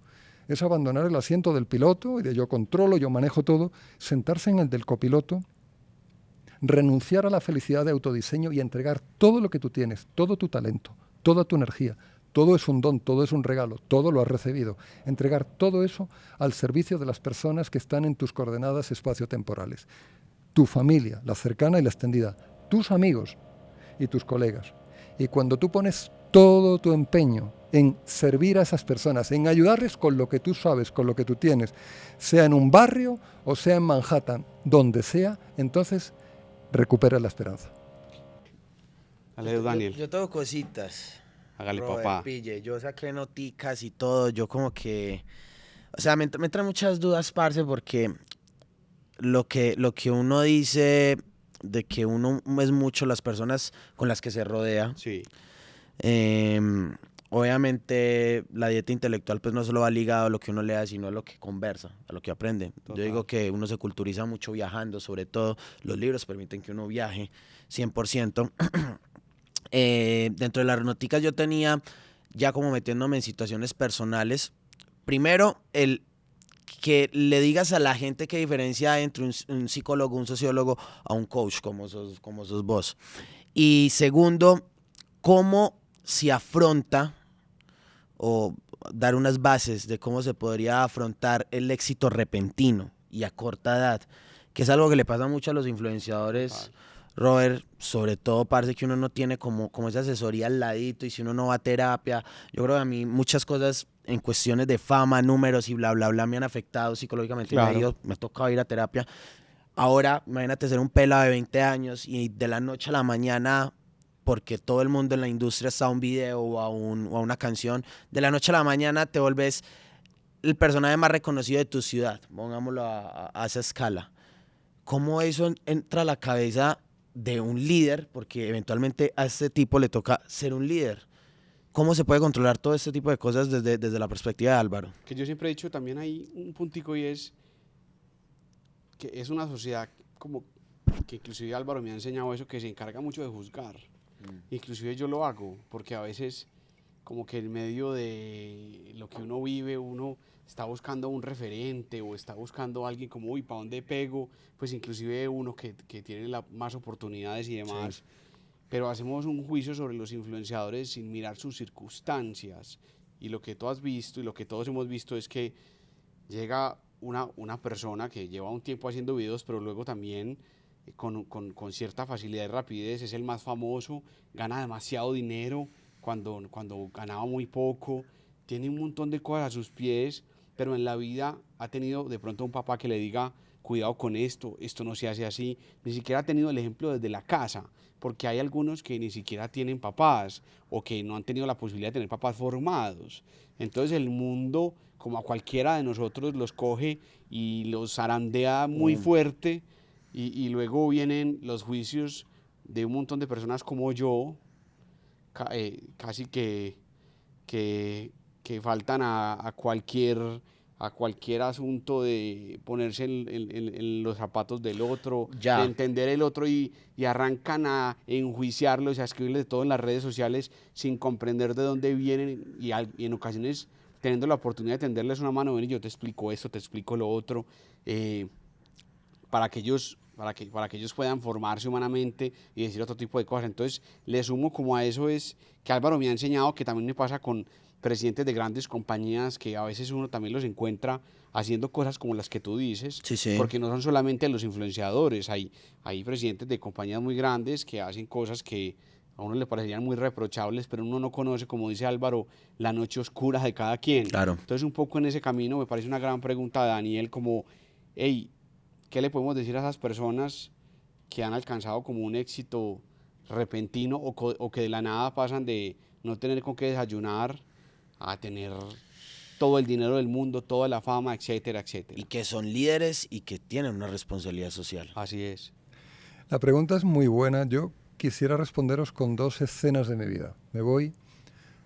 Es abandonar el asiento del piloto y de yo controlo, yo manejo todo, sentarse en el del copiloto, renunciar a la felicidad de autodiseño y entregar todo lo que tú tienes, todo tu talento, toda tu energía. Todo es un don, todo es un regalo, todo lo has recibido. Entregar todo eso al servicio de las personas que están en tus coordenadas espaciotemporales. Tu familia, la cercana y la extendida, tus amigos y tus colegas. Y cuando tú pones todo tu empeño en servir a esas personas, en ayudarles con lo que tú sabes, con lo que tú tienes, sea en un barrio o sea en Manhattan, donde sea, entonces recuperas la esperanza. Dale, Daniel. Yo tengo cositas. Hágale, Robert, papá. pille, yo saqué noticas y todo, yo como que, o sea, me trae muchas dudas, parce, porque lo que uno dice de que uno es mucho las personas con las que se rodea. Sí. Obviamente la dieta intelectual pues no solo va ligado a lo que uno lea, sino a lo que conversa, a lo que aprende. Total. Yo digo que uno se culturiza mucho viajando, sobre todo los libros permiten que uno viaje 100%. Dentro de las noticas yo tenía, ya como metiéndome en situaciones personales, primero, el que le digas a la gente qué diferencia hay entre un psicólogo, un sociólogo, a un coach como sos vos. Y segundo, cómo se afronta o dar unas bases de cómo se podría afrontar el éxito repentino y a corta edad, que es algo que le pasa mucho a los influenciadores, Robert, sobre todo parece que uno no tiene como esa asesoría al ladito, y si uno no va a terapia, yo creo que a mí muchas cosas en cuestiones de fama, números y bla, bla, bla me han afectado psicológicamente, Claro. me ha tocado ir a terapia. Ahora, imagínate ser un pelado de 20 años y de la noche a la mañana, porque todo el mundo en la industria está a un video o a una canción, de la noche a la mañana te volvés el personaje más reconocido de tu ciudad, pongámoslo a esa escala. ¿Cómo eso entra a la cabeza de un líder? Porque eventualmente a este tipo le toca ser un líder. ¿Cómo se puede controlar todo este tipo de cosas desde la perspectiva de Álvaro? Que yo siempre he dicho también hay un puntico y es que es una sociedad como que inclusive Álvaro me ha enseñado eso, que se encarga mucho de juzgar. Inclusive yo lo hago, porque a veces como que en medio de lo que uno vive, uno está buscando un referente o está buscando a alguien como, uy, ¿para dónde pego? Pues inclusive uno que tiene más oportunidades y demás. Sí. Pero hacemos un juicio sobre los influenciadores sin mirar sus circunstancias. Y lo que tú has visto y lo que todos hemos visto es que llega una persona que lleva un tiempo haciendo videos, pero luego también con cierta facilidad y rapidez es el más famoso, gana demasiado dinero cuando ganaba muy poco, tiene un montón de cosas a sus pies, pero en la vida ha tenido de pronto un papá que le diga, cuidado con esto no se hace así, ni siquiera ha tenido el ejemplo desde la casa, porque hay algunos que ni siquiera tienen papás o que no han tenido la posibilidad de tener papás formados. Entonces el mundo, como a cualquiera de nosotros, los coge y los zarandea muy fuerte, y luego vienen los juicios de un montón de personas como yo, casi que faltan a cualquier asunto de ponerse en los zapatos del otro, de entender el otro, y arrancan a enjuiciarlos y a escribirle de todo en las redes sociales sin comprender de dónde vienen, y en ocasiones teniendo la oportunidad de tenderles una mano, ven y yo te explico esto, te explico lo otro, para que ellos puedan formarse humanamente y decir otro tipo de cosas. Entonces le sumo como a eso es que Álvaro me ha enseñado, que también me pasa con presidentes de grandes compañías, que a veces uno también los encuentra haciendo cosas como las que tú dices, sí. Porque no son solamente los influenciadores, hay presidentes de compañías muy grandes que hacen cosas que a uno le parecerían muy reprochables, pero uno no conoce, como dice Álvaro, la noche oscura de cada quien. Claro. Entonces un poco en ese camino me parece una gran pregunta de Daniel, como, hey, ¿qué le podemos decir a esas personas que han alcanzado como un éxito repentino o que de la nada pasan de no tener con qué desayunar a tener todo el dinero del mundo, toda la fama, etcétera, etcétera? Y que son líderes y que tienen una responsabilidad social. Así es. La pregunta es muy buena. Yo quisiera responderos con dos escenas de mi vida. Me voy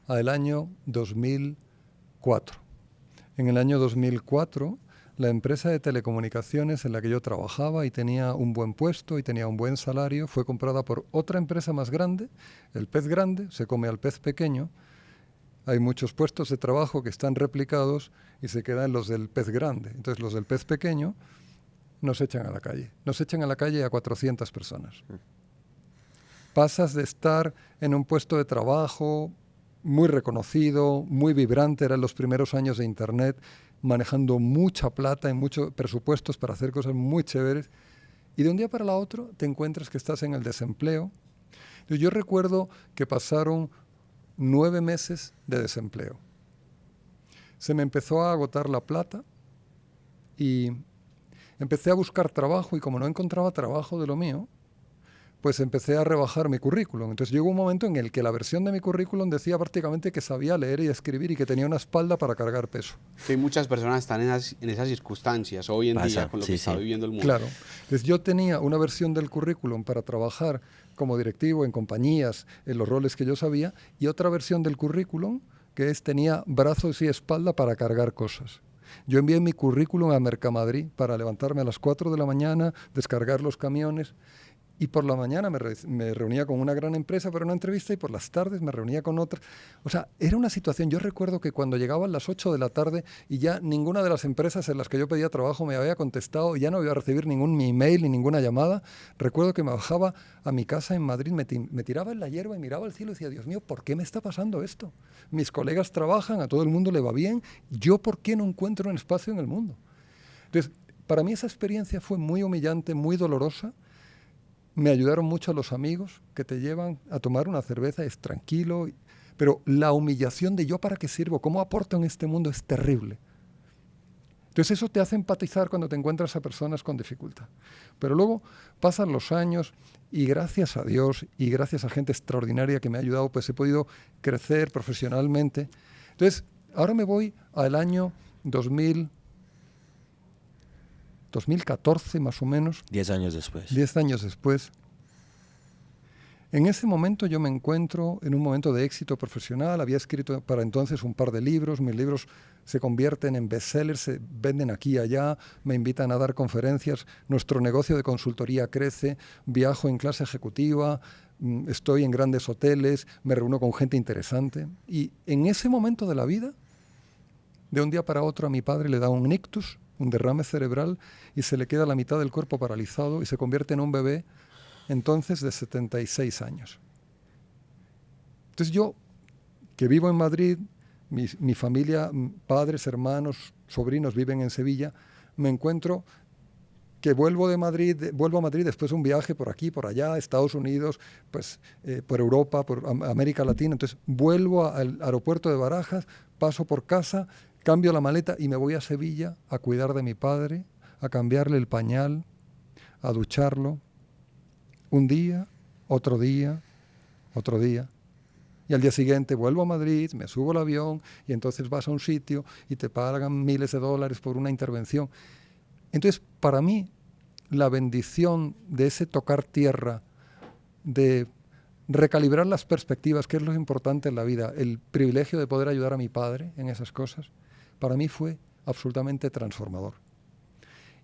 al año 2004. En el año 2004, la empresa de telecomunicaciones en la que yo trabajaba y tenía un buen puesto y tenía un buen salario fue comprada por otra empresa más grande. El pez grande se come al pez pequeño. Hay muchos puestos de trabajo que están replicados y se quedan los del pez grande. Entonces los del pez pequeño nos echan a la calle. Nos echan a la calle a 400 personas. Pasas de estar en un puesto de trabajo muy reconocido, muy vibrante, eran los primeros años de Internet, manejando mucha plata y muchos presupuestos para hacer cosas muy chéveres, y de un día para el otro te encuentras que estás en el desempleo. Yo recuerdo que pasaron 9 meses de desempleo. Se me empezó a agotar la plata y empecé a buscar trabajo, y como no encontraba trabajo de lo mío, pues empecé a rebajar mi currículum. Entonces llegó un momento en el que la versión de mi currículum decía prácticamente que sabía leer y escribir y que tenía una espalda para cargar peso. Que muchas personas están en esas circunstancias hoy en día con lo que está viviendo el mundo. Claro. Entonces yo tenía una versión del currículum para trabajar como directivo en compañías, en los roles que yo sabía, y otra versión del currículum que tenía brazos y espalda para cargar cosas. Yo envié mi currículum a Mercamadrid para levantarme a las 4 de la mañana, descargar los camiones. Y por la mañana me reunía con una gran empresa para una entrevista y por las tardes me reunía con otra. O sea, era una situación. Yo recuerdo que cuando llegaban las 8 de la tarde y ya ninguna de las empresas en las que yo pedía trabajo me había contestado, ya no iba a recibir ningún email ni ninguna llamada, recuerdo que me bajaba a mi casa en Madrid, me tiraba en la hierba y miraba al cielo y decía, Dios mío, ¿por qué me está pasando esto? Mis colegas trabajan, a todo el mundo le va bien, ¿yo por qué no encuentro un espacio en el mundo? Entonces, para mí esa experiencia fue muy humillante, muy dolorosa. Me ayudaron mucho los amigos que te llevan a tomar una cerveza, es tranquilo, pero la humillación de yo para qué sirvo, cómo aporto en este mundo es terrible. Entonces eso te hace empatizar cuando te encuentras a personas con dificultad. Pero luego pasan los años y gracias a Dios y gracias a gente extraordinaria que me ha ayudado, pues he podido crecer profesionalmente. Entonces ahora me voy al año 2014 más o menos. 10 años después. 10 años después. En ese momento yo me encuentro en un momento de éxito profesional. Había escrito para entonces un par de libros. Mis libros se convierten en bestsellers, se venden aquí y allá, me invitan a dar conferencias. Nuestro negocio de consultoría crece, viajo en clase ejecutiva, estoy en grandes hoteles, me reúno con gente interesante. Y en ese momento de la vida, de un día para otro a mi padre le da un ictus, un derrame cerebral, y se le queda la mitad del cuerpo paralizado y se convierte en un bebé entonces de 76 años. Entonces yo, que vivo en Madrid, mi familia, padres, hermanos, sobrinos viven en Sevilla, me encuentro que vuelvo a Madrid después de un viaje por aquí, por allá, Estados Unidos, pues, por Europa, por América Latina. Entonces vuelvo al aeropuerto de Barajas, paso por casa, cambio la maleta y me voy a Sevilla a cuidar de mi padre, a cambiarle el pañal, a ducharlo. Un día, otro día, otro día. Y al día siguiente vuelvo a Madrid, me subo al avión y entonces vas a un sitio y te pagan miles de dólares por una intervención. Entonces, para mí, la bendición de ese tocar tierra, de recalibrar las perspectivas, que es lo importante en la vida, el privilegio de poder ayudar a mi padre en esas cosas, para mí fue absolutamente transformador.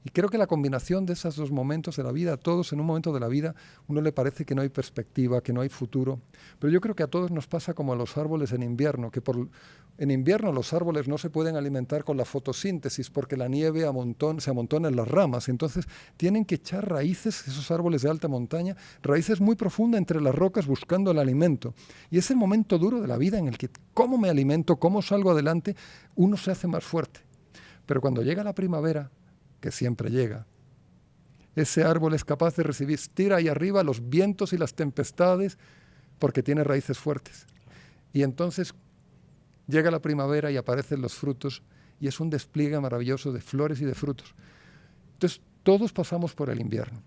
Y creo que la combinación de esos dos momentos de la vida, a todos en un momento de la vida, uno le parece que no hay perspectiva, que no hay futuro. Pero yo creo que a todos nos pasa como a los árboles en invierno, que en invierno los árboles no se pueden alimentar con la fotosíntesis porque la nieve se amontona en las ramas. Entonces tienen que echar raíces, esos árboles de alta montaña, raíces muy profundas entre las rocas buscando el alimento. Y ese momento duro de la vida en el que cómo me alimento, cómo salgo adelante, uno se hace más fuerte. Pero cuando llega la primavera, que siempre llega, ese árbol es capaz de recibir, tira ahí arriba los vientos y las tempestades porque tiene raíces fuertes. Y entonces llega la primavera y aparecen los frutos y es un despliegue maravilloso de flores y de frutos. Entonces todos pasamos por el invierno.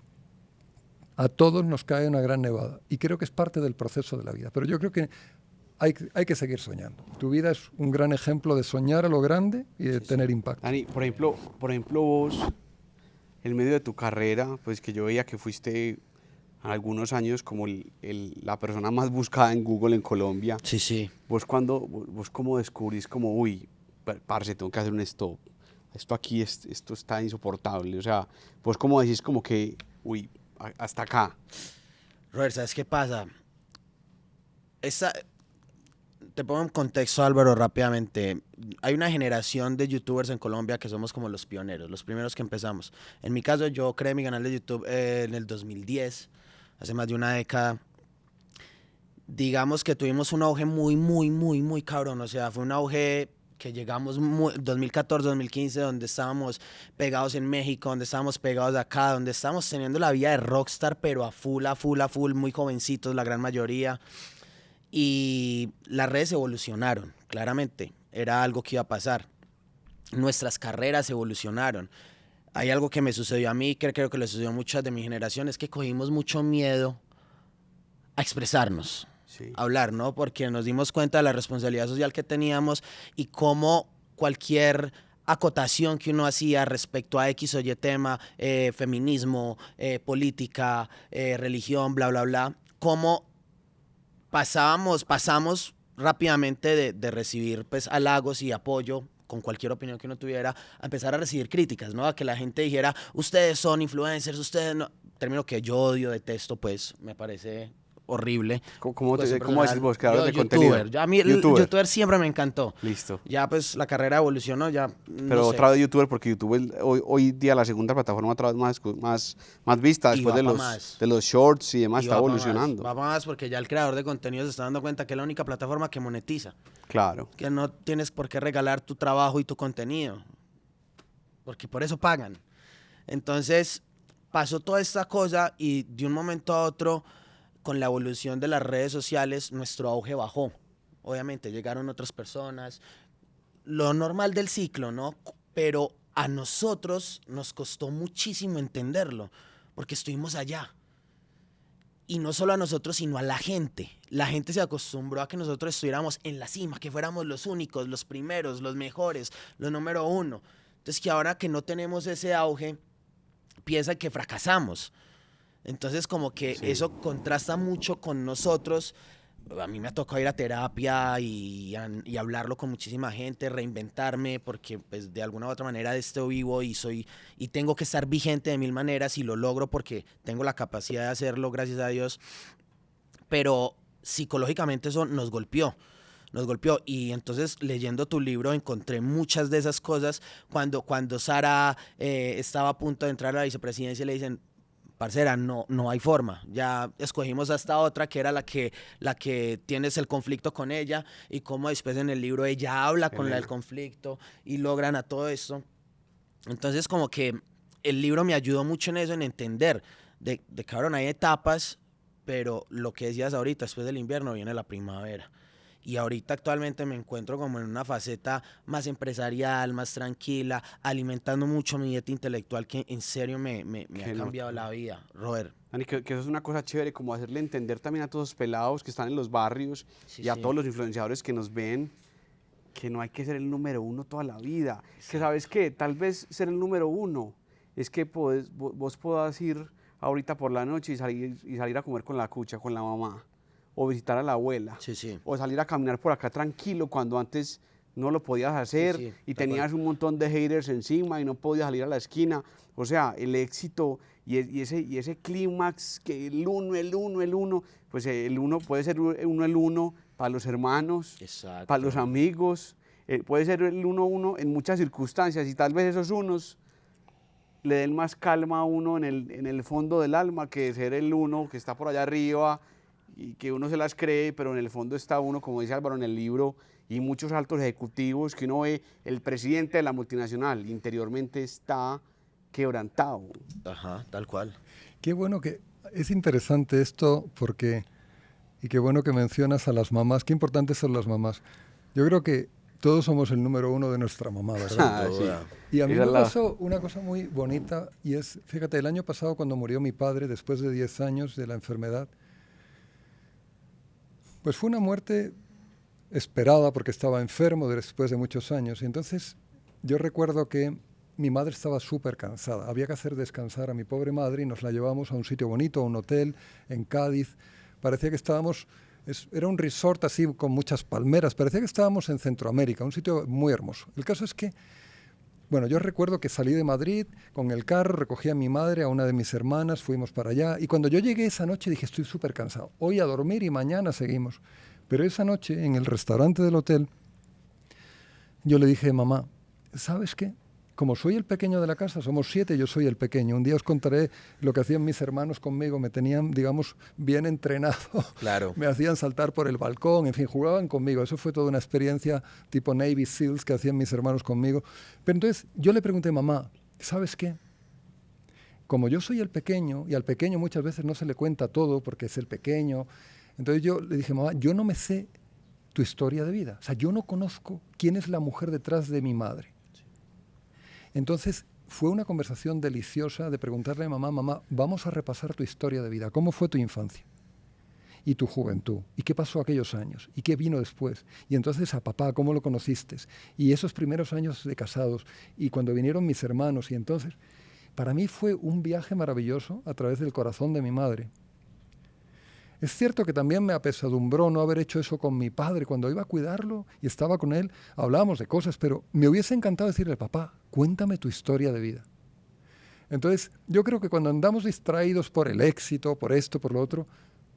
A todos nos cae una gran nevada y creo que es parte del proceso de la vida. Pero yo creo que hay que seguir soñando. Tu vida es un gran ejemplo de soñar a lo grande y de tener impacto. Dani, por ejemplo, vos, en medio de tu carrera, pues que yo veía que fuiste algunos años como la persona más buscada en Google en Colombia. Sí, sí. Vos cómo descubrís como, uy, parce, tengo que hacer un stop. Esto aquí, esto está insoportable. O sea, vos cómo decís como que, uy, hasta acá. Robert, ¿sabes qué pasa? Te pongo en contexto, Álvaro, rápidamente. Hay una generación de youtubers en Colombia que somos como los pioneros, los primeros que empezamos. En mi caso, yo creé mi canal de YouTube en el 2010, hace más de una década. Digamos que tuvimos un auge muy cabrón. O sea, fue un auge que llegamos 2014, 2015, donde estábamos pegados en México, donde estábamos pegados acá, donde estábamos teniendo la vida de rockstar, pero a full, muy jovencitos, la gran mayoría. Y las redes evolucionaron, claramente, era algo que iba a pasar. Nuestras carreras evolucionaron. Hay algo que me sucedió a mí, que creo que le sucedió a muchas de mi generación, es que cogimos mucho miedo a expresarnos, sí, a hablar, ¿no? Porque nos dimos cuenta de la responsabilidad social que teníamos y cómo cualquier acotación que uno hacía respecto a X o Y tema, feminismo, política, religión, bla, bla, bla, cómo pasamos rápidamente de recibir pues halagos y apoyo con cualquier opinión que uno tuviera a empezar a recibir críticas, ¿no? A que la gente dijera, ustedes son influencers, ustedes no. término que yo odio, detesto, pues me parece horrible. ¿Cómo Pues, decís vos, creador de youtuber. contenido? A mí el youtuber siempre me encantó. Listo. Ya pues la carrera evolucionó, ya Pero no otra sé. vez youtuber, porque YouTube es hoy día la segunda plataforma otra vez más vista, Y después va de pa' más. los shorts y demás, Y está va pa' evolucionando. Va pa' más porque ya el creador de contenido se está dando cuenta que es la única plataforma que monetiza. Claro. Que no tienes por qué regalar tu trabajo y tu contenido. Porque por eso pagan. Entonces, pasó toda esta cosa y de un momento a otro, con la evolución de las redes sociales, nuestro auge bajó. Obviamente, llegaron otras personas. Lo normal del ciclo, ¿no? Pero a nosotros nos costó muchísimo entenderlo, porque estuvimos allá. Y no solo a nosotros, sino a la gente. La gente se acostumbró a que nosotros estuviéramos en la cima, que fuéramos los únicos, los primeros, los mejores, los número uno. Entonces, que ahora que no tenemos ese auge, piensan que fracasamos. Entonces, como que Sí. eso contrasta mucho con nosotros. A mí me ha tocado ir a terapia y hablarlo con muchísima gente, reinventarme, porque pues de alguna u otra manera de esto vivo y tengo que estar vigente de mil maneras y lo logro porque tengo la capacidad de hacerlo, gracias a Dios. Pero psicológicamente eso nos golpeó. Y entonces leyendo tu libro encontré muchas de esas cosas. Cuando Sara estaba a punto de entrar a la vicepresidencia, le dicen: parcera, no hay forma, ya escogimos a esta otra que era la que tienes el conflicto con ella, y cómo después en el libro ella habla con la del conflicto y logran a todo esto. Entonces como que el libro me ayudó mucho en eso, en entender de cabrón, hay etapas, pero lo que decías ahorita, después del invierno viene la primavera. Y ahorita actualmente me encuentro como en una faceta más empresarial, más tranquila, alimentando mucho mi dieta intelectual, que en serio me ha cambiado la vida, Robert. Dani, que eso es una cosa chévere, como hacerle entender también a todos los pelados que están en los barrios y a todos los influenciadores que nos ven, que no hay que ser el número uno toda la vida. Sí. Que sabes qué, tal vez ser el número uno es que vos podás ir ahorita por la noche y salir a comer con la cucha, con la mamá, o visitar a la abuela, o salir a caminar por acá tranquilo cuando antes no lo podías hacer y tenías un montón de haters encima y no podías salir a la esquina. O sea, el éxito y ese clímax, que el uno, pues el uno puede ser el uno para los hermanos, para los amigos, puede ser el uno en muchas circunstancias, y tal vez esos unos le den más calma a uno en el fondo del alma que ser el uno que está por allá arriba y que uno se las cree, pero en el fondo está uno, como dice Álvaro en el libro, y muchos altos ejecutivos que uno ve, el presidente de la multinacional interiormente está quebrantado. Ajá, tal cual. Qué bueno que, es interesante esto porque, y qué bueno que mencionas a las mamás, qué importantes son las mamás. Yo creo que todos somos el número uno de nuestra mamá, ¿verdad? Sí. Y a mí me pasó una cosa muy bonita, y es, fíjate, el año pasado cuando murió mi padre, después de 10 años de la enfermedad, pues fue una muerte esperada porque estaba enfermo después de muchos años. Y entonces yo recuerdo que mi madre estaba súper cansada. Había que hacer descansar a mi pobre madre y nos la llevamos a un sitio bonito, a un hotel en Cádiz. Parecía que estábamos, era un resort así con muchas palmeras, parecía que estábamos en Centroamérica, un sitio muy hermoso. El caso es que, bueno, yo recuerdo que salí de Madrid con el carro, recogí a mi madre, a una de mis hermanas, fuimos para allá. Y cuando yo llegué esa noche dije, estoy súper cansado. Hoy a dormir y mañana seguimos. Pero esa noche, en el restaurante del hotel, yo le dije, mamá, ¿sabes qué? Como soy el pequeño de la casa, somos 7, yo soy el pequeño. Un día os contaré lo que hacían mis hermanos conmigo. Me tenían, digamos, bien entrenado. Claro. Me hacían saltar por el balcón, en fin, jugaban conmigo. Eso fue toda una experiencia tipo Navy Seals que hacían mis hermanos conmigo. Pero entonces yo le pregunté, mamá, ¿sabes qué? Como yo soy el pequeño, y al pequeño muchas veces no se le cuenta todo porque es el pequeño, entonces yo le dije, mamá, yo no me sé tu historia de vida. O sea, yo no conozco quién es la mujer detrás de mi madre. Entonces fue una conversación deliciosa de preguntarle a mamá, vamos a repasar tu historia de vida. ¿Cómo fue tu infancia? Y tu juventud. ¿Y qué pasó aquellos años? ¿Y qué vino después? Y entonces a papá, ¿cómo lo conociste? Y esos primeros años de casados. Y cuando vinieron mis hermanos. Y entonces, para mí fue un viaje maravilloso a través del corazón de mi madre. Es cierto que también me apesadumbró no haber hecho eso con mi padre. Cuando iba a cuidarlo y estaba con él, hablábamos de cosas, pero me hubiese encantado decirle, papá, cuéntame tu historia de vida. Entonces, yo creo que cuando andamos distraídos por el éxito, por esto, por lo otro,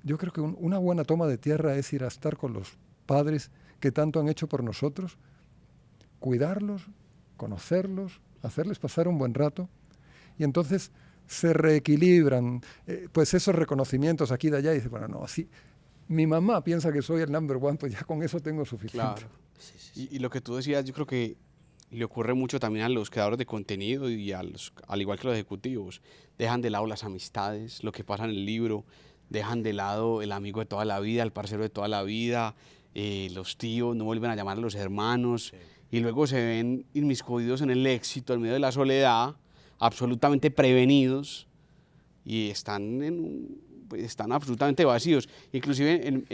yo creo que una buena toma de tierra es ir a estar con los padres que tanto han hecho por nosotros, cuidarlos, conocerlos, hacerles pasar un buen rato, y entonces se reequilibran pues esos reconocimientos aquí y de allá, y dice, bueno, no, así mi mamá piensa que soy el number one, pues ya con eso tengo suficiente. Claro. Y lo que tú decías, yo creo que le ocurre mucho también a los creadores de contenido y al igual que los ejecutivos. Dejan de lado las amistades, lo que pasa en el libro, dejan de lado el amigo de toda la vida, el parcero de toda la vida, los tíos, no vuelven a llamar a los hermanos, y luego se ven inmiscuidos en el éxito, en medio de la soledad, absolutamente prevenidos, y están absolutamente vacíos. Inclusive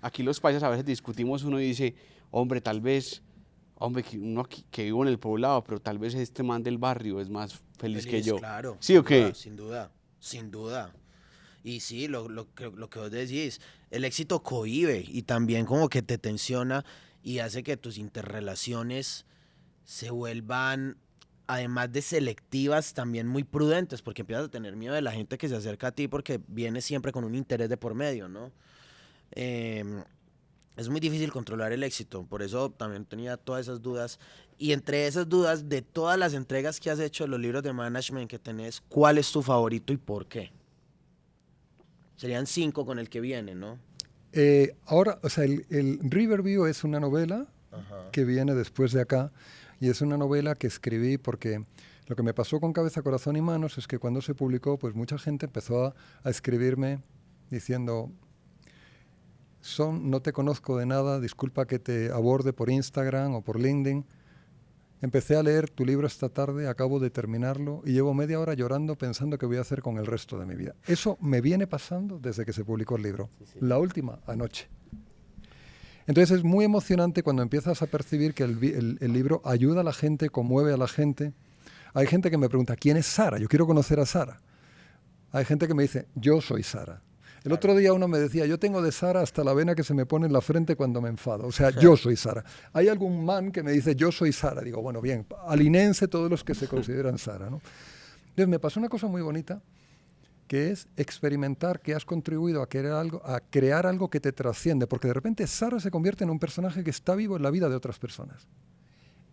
aquí los paisas a veces discutimos, uno y dice, hombre, tal vez, uno que vivo en el poblado, pero tal vez este man del barrio es más feliz que yo. Claro. ¿Sí o qué? Sin duda, sin duda. Y sí, lo que vos decís, el éxito cohíbe y también como que te tensiona y hace que tus interrelaciones se vuelvan, además de selectivas, también muy prudentes, porque empiezas a tener miedo de la gente que se acerca a ti porque viene siempre con un interés de por medio, ¿no? Es muy difícil controlar el éxito, por eso también tenía todas esas dudas. Y entre esas dudas, de todas las entregas que has hecho de los libros de management que tenés, ¿cuál es tu favorito y por qué? Serían 5 con el que viene, ¿no? Ahora, o sea, el Riverview es una novela que viene después de acá, y es una novela que escribí porque lo que me pasó con Cabeza, Corazón y Manos es que cuando se publicó, pues mucha gente empezó a escribirme diciendo, no te conozco de nada, disculpa que te aborde por Instagram o por LinkedIn. Empecé a leer tu libro esta tarde, acabo de terminarlo y llevo media hora llorando pensando qué voy a hacer con el resto de mi vida. Eso me viene pasando desde que se publicó el libro, la última, anoche. Entonces es muy emocionante cuando empiezas a percibir que el libro ayuda a la gente, conmueve a la gente. Hay gente que me pregunta, ¿quién es Sara? Yo quiero conocer a Sara. Hay gente que me dice, yo soy Sara. El otro día uno me decía, yo tengo de Sara hasta la vena que se me pone en la frente cuando me enfado. O sea, yo soy Sara. Hay algún man que me dice, yo soy Sara. Digo, bueno, bien, alineense todos los que se consideran Sara, ¿no? Entonces me pasó una cosa muy bonita, que es experimentar que has contribuido a crear algo que te trasciende, porque de repente Sara se convierte en un personaje que está vivo en la vida de otras personas.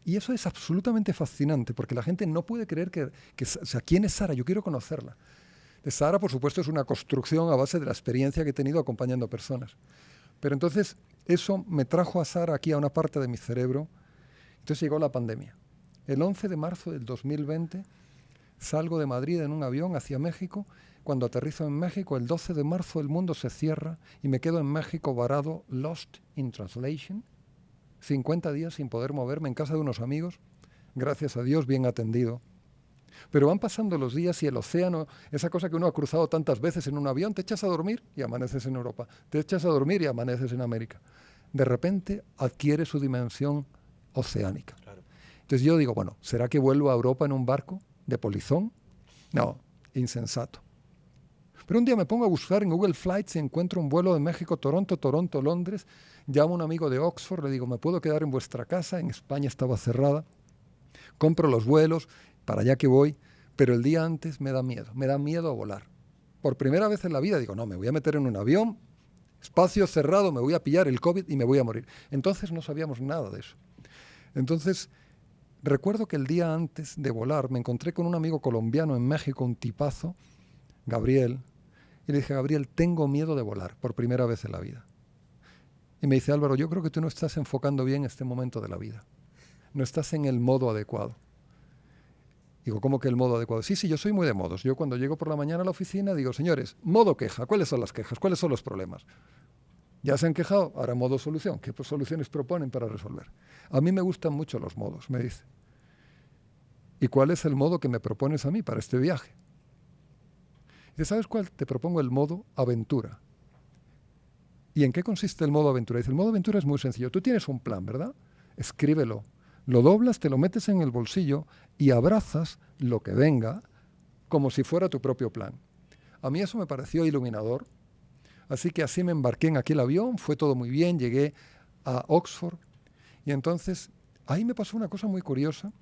Y eso es absolutamente fascinante, porque la gente no puede creer o sea, ¿quién es Sara? Yo quiero conocerla. Sara, por supuesto, es una construcción a base de la experiencia que he tenido acompañando personas. Pero entonces eso me trajo a Sara aquí a una parte de mi cerebro. Entonces llegó la pandemia. El 11 de marzo del 2020 salgo de Madrid en un avión hacia México. Cuando aterrizo en México, el 12 de marzo el mundo se cierra y me quedo en México varado, lost in translation, 50 días sin poder moverme en casa de unos amigos, gracias a Dios bien atendido. Pero van pasando los días y el océano, esa cosa que uno ha cruzado tantas veces en un avión, te echas a dormir y amaneces en Europa, te echas a dormir y amaneces en América. De repente adquiere su dimensión oceánica. Claro. Entonces yo digo, bueno, ¿será que vuelvo a Europa en un barco de polizón? No, insensato. Pero un día me pongo a buscar en Google Flights y encuentro un vuelo de México, Toronto, Londres. Llamo a un amigo de Oxford, le digo, ¿me puedo quedar en vuestra casa? En España estaba cerrada. Compro los vuelos, para allá que voy, pero el día antes me da miedo a volar. Por primera vez en la vida digo, no, me voy a meter en un avión, espacio cerrado, me voy a pillar el COVID y me voy a morir. Entonces no sabíamos nada de eso. Entonces, recuerdo que el día antes de volar me encontré con un amigo colombiano en México, un tipazo, Gabriel, y le dije, Gabriel, tengo miedo de volar, por primera vez en la vida. Y me dice, Álvaro, yo creo que tú no estás enfocando bien este momento de la vida. No estás en el modo adecuado. Digo, ¿cómo que el modo adecuado? Sí, yo soy muy de modos. Yo cuando llego por la mañana a la oficina digo, señores, modo queja, ¿cuáles son las quejas? ¿Cuáles son los problemas? ¿Ya se han quejado? Ahora modo solución. ¿Qué soluciones proponen para resolver? A mí me gustan mucho los modos, me dice. ¿Y cuál es el modo que me propones a mí para este viaje? Dice, ¿sabes cuál? Te propongo el modo aventura. ¿Y en qué consiste el modo aventura? Dice, el modo aventura es muy sencillo. Tú tienes un plan, ¿verdad? Escríbelo. Lo doblas, te lo metes en el bolsillo y abrazas lo que venga como si fuera tu propio plan. A mí eso me pareció iluminador. Así que así me embarqué en aquel avión, fue todo muy bien, llegué a Oxford y entonces ahí me pasó una cosa muy curiosa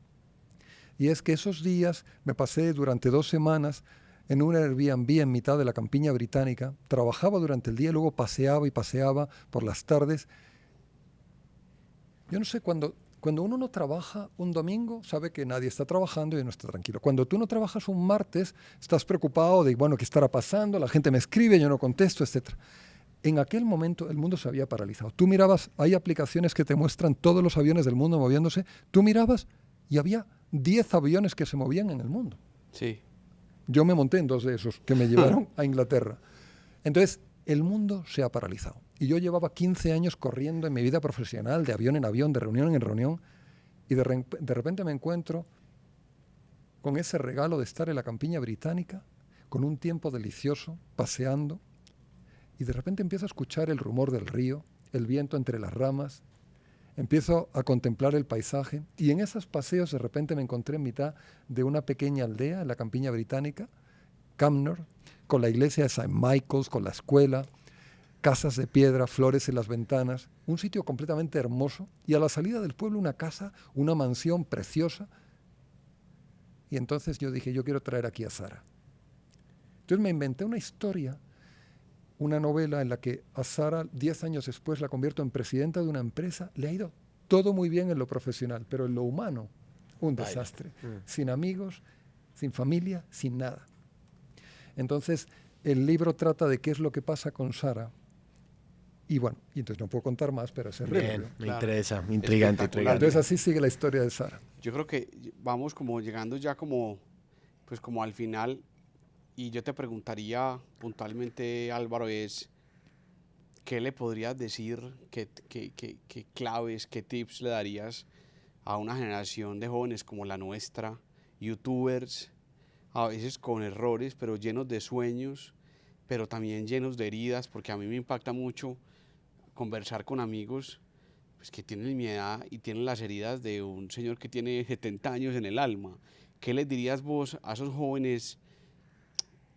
Y es que esos días me pasé durante 2 semanas en un Airbnb en mitad de la campiña británica, trabajaba durante el día y luego paseaba y paseaba por las tardes. Yo no sé, cuando uno no trabaja un domingo, sabe que nadie está trabajando y uno está tranquilo. Cuando tú no trabajas un martes, estás preocupado de, bueno, ¿qué estará pasando? La gente me escribe, yo no contesto, etc. En aquel momento el mundo se había paralizado. Tú mirabas, hay aplicaciones que te muestran todos los aviones del mundo moviéndose. Tú mirabas y había 10 aviones que se movían en el mundo. Sí. Yo me monté en 2 de esos que me llevaron a Inglaterra. Entonces, el mundo se ha paralizado. Y yo llevaba 15 años corriendo en mi vida profesional, de avión en avión, de reunión en reunión, y de repente me encuentro con ese regalo de estar en la campiña británica, con un tiempo delicioso, paseando, y de repente empiezo a escuchar el rumor del río, el viento entre las ramas, empiezo a contemplar el paisaje, y en esos paseos de repente me encontré en mitad de una pequeña aldea en la campiña británica, Cumnor, con la iglesia de St. Michael's, con la escuela, casas de piedra, flores en las ventanas, un sitio completamente hermoso, y a la salida del pueblo una casa, una mansión preciosa. Y entonces yo dije, yo quiero traer aquí a Sara. Entonces me inventé una historia, una novela en la que a Sara, 10 años después, la convierto en presidenta de una empresa. Le ha ido todo muy bien en lo profesional, pero en lo humano, un desastre. Sin amigos, sin familia, sin nada. Entonces, el libro trata de qué es lo que pasa con Sara. Y bueno, y entonces no puedo contar más, pero ese Bien, me Claro. interesa, intrigante. Entonces así sigue la historia de Sara. Yo creo que vamos como llegando ya como, pues como al final, y yo te preguntaría puntualmente, Álvaro, ¿qué le podrías decir, qué claves, qué tips le darías a una generación de jóvenes como la nuestra, youtubers, a veces con errores, pero llenos de sueños, pero también llenos de heridas, porque a mí me impacta mucho conversar con amigos pues, que tienen mi edad y tienen las heridas de un señor que tiene 70 años en el alma? ¿Qué les dirías vos a esos jóvenes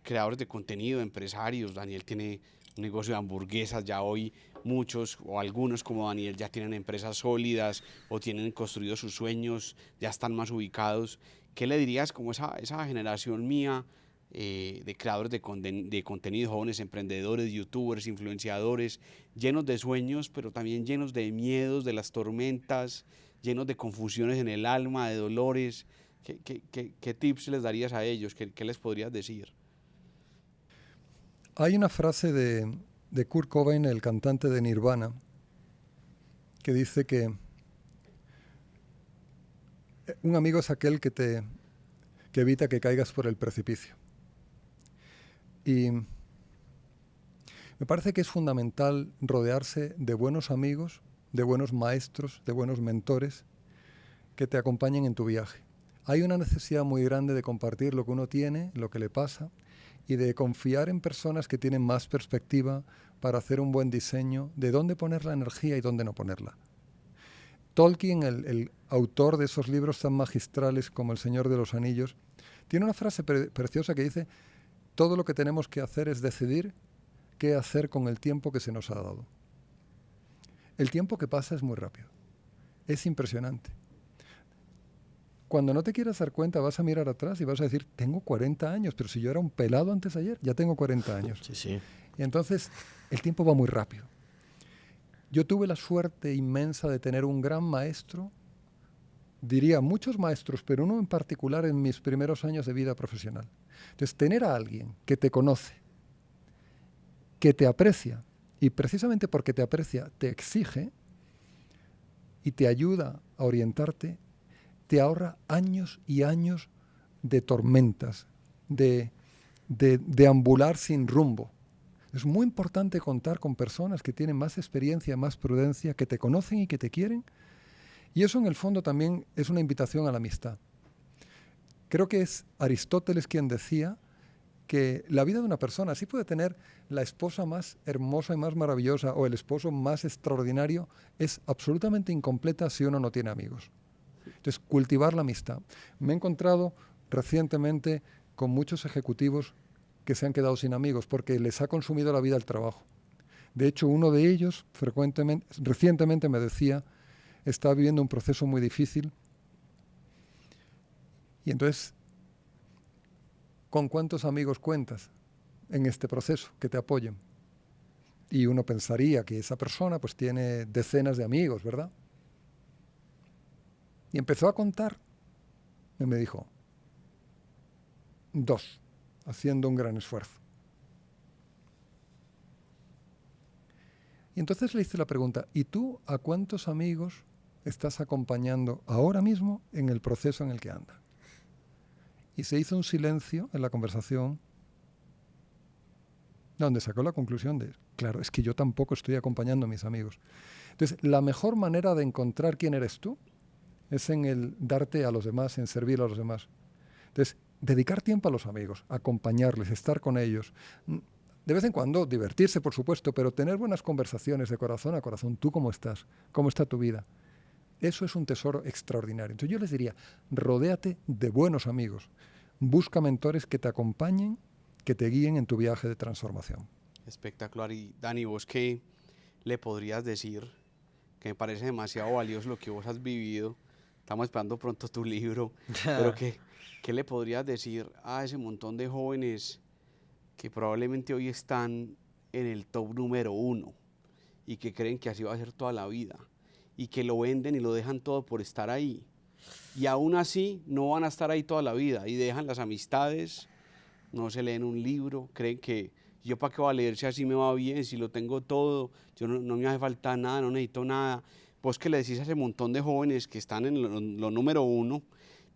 creadores de contenido, empresarios? Daniel tiene un negocio de hamburguesas, ya hoy muchos o algunos como Daniel ya tienen empresas sólidas o tienen construidos sus sueños, ya están más ubicados. ¿Qué le dirías como esa generación mía de creadores de contenido, jóvenes emprendedores, youtubers, influenciadores, llenos de sueños, pero también llenos de miedos, de las tormentas, llenos de confusiones en el alma, de dolores? ¿Qué tips les darías a ellos? ¿Qué les podrías decir? Hay una frase de Kurt Cobain, el cantante de Nirvana, que dice que un amigo es aquel que evita que caigas por el precipicio. Y me parece que es fundamental rodearse de buenos amigos, de buenos maestros, de buenos mentores que te acompañen en tu viaje. Hay una necesidad muy grande de compartir lo que uno tiene, lo que le pasa, y de confiar en personas que tienen más perspectiva para hacer un buen diseño de dónde poner la energía y dónde no ponerla. Tolkien, el autor de esos libros tan magistrales como El Señor de los Anillos, tiene una frase preciosa que dice: todo lo que tenemos que hacer es decidir qué hacer con el tiempo que se nos ha dado. El tiempo que pasa es muy rápido, es impresionante. Cuando no te quieras dar cuenta, vas a mirar atrás y vas a decir, tengo 40 años, pero si yo era un pelado antes de ayer, ya tengo 40 años. Sí, sí. Y entonces el tiempo va muy rápido. Yo tuve la suerte inmensa de tener un gran maestro, diría muchos maestros, pero uno en particular en mis primeros años de vida profesional. Entonces, tener a alguien que te conoce, que te aprecia, y precisamente porque te aprecia, te exige y te ayuda a orientarte, te ahorra años y años de tormentas, de deambular sin rumbo. Es muy importante contar con personas que tienen más experiencia, más prudencia, que te conocen y que te quieren. Y eso en el fondo también es una invitación a la amistad. Creo que es Aristóteles quien decía que la vida de una persona sí puede tener la esposa más hermosa y más maravillosa o el esposo más extraordinario, es absolutamente incompleta si uno no tiene amigos. Entonces, cultivar la amistad. Me he encontrado recientemente con muchos ejecutivos que se han quedado sin amigos porque les ha consumido la vida el trabajo. De hecho, uno de ellos recientemente me decía, está viviendo un proceso muy difícil Y entonces, ¿con cuántos amigos cuentas en este proceso que te apoyen? Y uno pensaría que esa persona pues tiene decenas de amigos, ¿verdad? Y empezó a contar y me dijo, 2, haciendo un gran esfuerzo. Y entonces le hice la pregunta, ¿y tú a cuántos amigos estás acompañando ahora mismo en el proceso en el que anda? Y se hizo un silencio en la conversación donde sacó la conclusión de, claro, es que yo tampoco estoy acompañando a mis amigos. Entonces, la mejor manera de encontrar quién eres tú es en el darte a los demás, en servir a los demás. Entonces, dedicar tiempo a los amigos, acompañarles, estar con ellos. De vez en cuando divertirse, por supuesto, pero tener buenas conversaciones de corazón a corazón. ¿Tú cómo estás? ¿Cómo está tu vida? Eso es un tesoro extraordinario. Entonces yo les diría, rodéate de buenos amigos. Busca mentores que te acompañen, que te guíen en tu viaje de transformación. Espectacular. Y Dani, ¿vos qué le podrías decir? Que me parece demasiado valioso lo que vos has vivido. Estamos esperando pronto tu libro. Pero ¿qué le podrías decir a ese montón de jóvenes que probablemente hoy están en el top número 1 y que creen que así va a ser toda la vida y que lo venden y lo dejan todo por estar ahí? Y aún así no van a estar ahí toda la vida y dejan las amistades, no se leen un libro, creen que yo para qué voy a leer si así me va bien, si lo tengo todo, yo no me hace falta nada, no necesito nada. Vos que le decís a ese montón de jóvenes que están en lo número 1,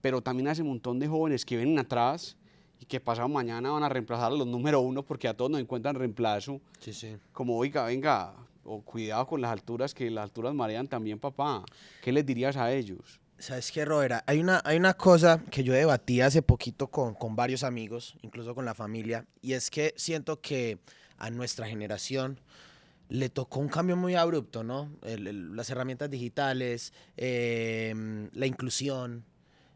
pero también a ese montón de jóvenes que vienen atrás y que pasado mañana van a reemplazar a los número 1 porque a todos nos encuentran reemplazo. Sí, sí. Como, oiga, venga, o cuidado con las alturas, que las alturas marean también, papá. ¿Qué les dirías a ellos? ¿Sabes qué, Robert? Hay una cosa que yo debatí hace poquito con varios amigos, incluso con la familia, y es que siento que a nuestra generación le tocó un cambio muy abrupto, ¿no? Las herramientas digitales, la inclusión,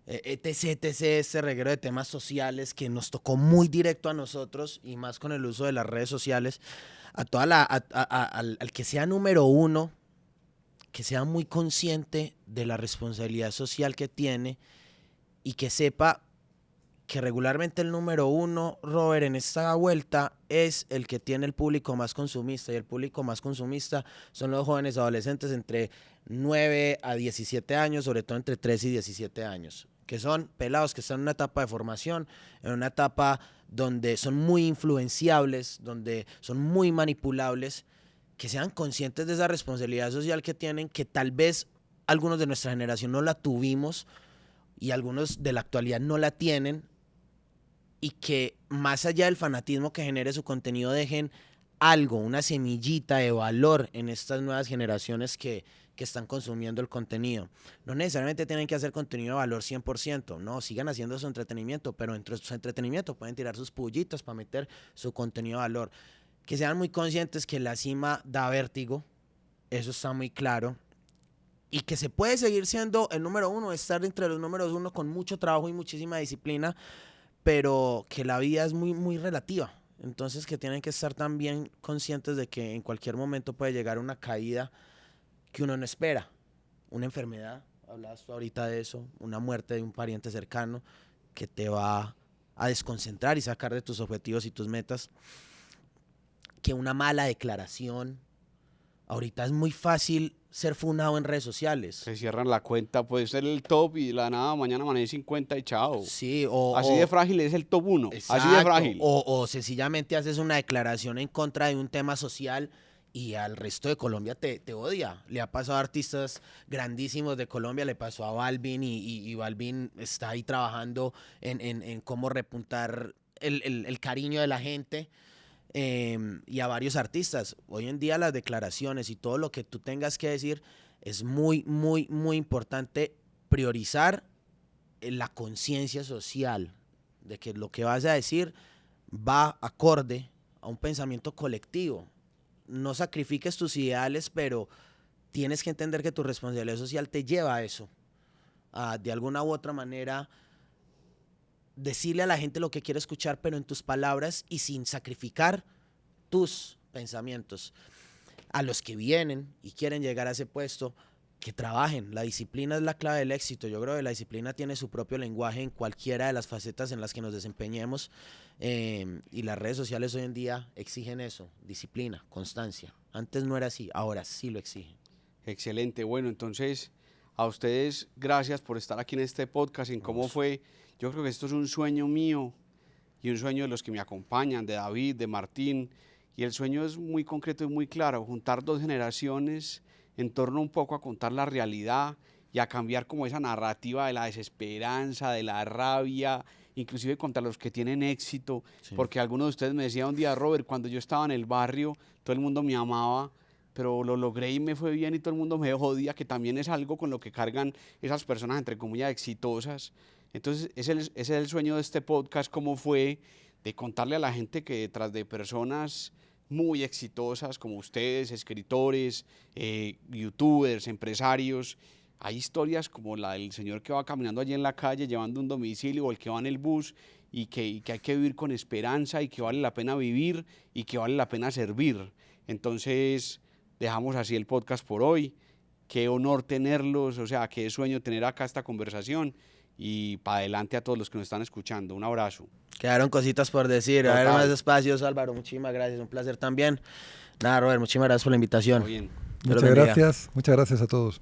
etc., este reguero de temas sociales que nos tocó muy directo a nosotros, y más con el uso de las redes sociales, al que sea número 1, que sea muy consciente de la responsabilidad social que tiene y que sepa que regularmente el número 1, Robert, en esta vuelta es el que tiene el público más consumista, y el público más consumista son los jóvenes adolescentes entre 9 a 17 años, sobre todo entre 3 y 17 años, que son pelados que están en una etapa de formación, en una etapa donde son muy influenciables, donde son muy manipulables, que sean conscientes de esa responsabilidad social que tienen, que tal vez algunos de nuestra generación no la tuvimos y algunos de la actualidad no la tienen, y que más allá del fanatismo que genere su contenido dejen algo, una semillita de valor en estas nuevas generaciones que están consumiendo el contenido. No necesariamente tienen que hacer contenido de valor 100%, no, sigan haciendo su entretenimiento, pero dentro de su entretenimiento pueden tirar sus pullitos para meter su contenido de valor. Que sean muy conscientes que la cima da vértigo, eso está muy claro, y que se puede seguir siendo el número 1, estar entre los números 1 con mucho trabajo y muchísima disciplina, pero que la vida es muy, muy relativa. Entonces que tienen que estar también conscientes de que en cualquier momento puede llegar una caída que uno no espera, una enfermedad, hablabas tú ahorita de eso, una muerte de un pariente cercano que te va a desconcentrar y sacar de tus objetivos y tus metas, que una mala declaración. Ahorita es muy fácil ser funado en redes sociales. Se cierran la cuenta, puede ser el top y de la nada mañana amanece 50 y chao. Sí, así de frágil es el top 1, exacto, así de frágil. O sencillamente haces una declaración en contra de un tema social y al resto de Colombia te odia. Le ha pasado a artistas grandísimos de Colombia, le pasó a Balvin, y Balvin está ahí trabajando en cómo repuntar el cariño de la gente. Y a varios artistas. Hoy en día las declaraciones y todo lo que tú tengas que decir es muy, muy, muy importante priorizar la conciencia social de que lo que vas a decir va acorde a un pensamiento colectivo. No sacrifiques tus ideales, pero tienes que entender que tu responsabilidad social te lleva a eso. De alguna u otra manera, decirle a la gente lo que quiere escuchar, pero en tus palabras y sin sacrificar tus pensamientos. A los que vienen y quieren llegar a ese puesto, que trabajen. La disciplina es la clave del éxito. Yo creo que la disciplina tiene su propio lenguaje en cualquiera de las facetas en las que nos desempeñemos, y las redes sociales hoy en día exigen eso, disciplina, constancia. Antes no era así, ahora sí lo exigen. Excelente, bueno, entonces a ustedes gracias por estar aquí en este podcast, en cómo fue. Yo creo que esto es un sueño mío y un sueño de los que me acompañan, de David, de Martín, y el sueño es muy concreto y muy claro, juntar dos generaciones en torno un poco a contar la realidad y a cambiar como esa narrativa de la desesperanza, de la rabia, inclusive contra los que tienen éxito, Sí. porque alguno de ustedes me decía un día, Robert, cuando yo estaba en el barrio, todo el mundo me amaba, pero lo logré y me fue bien y todo el mundo me jodía, que también es algo con lo que cargan esas personas, entre comillas, exitosas. Entonces, ese es el sueño de este podcast, cómo fue, de contarle a la gente que detrás de personas muy exitosas como ustedes, escritores, youtubers, empresarios, hay historias como la del señor que va caminando allí en la calle llevando un domicilio, o el que va en el bus, y que hay que vivir con esperanza, y que vale la pena vivir, y que vale la pena servir. Entonces, dejamos así el podcast por hoy. Qué honor tenerlos, o sea, qué sueño tener acá esta conversación, y para adelante a todos los que nos están escuchando. Un abrazo. Quedaron cositas por decir. A ver, Total. más espacios, Álvaro. Muchísimas gracias. Un placer también. Nada, Robert, muchísimas gracias por la invitación. Todo bien. Dios los Muchas bendiga. gracias a todos.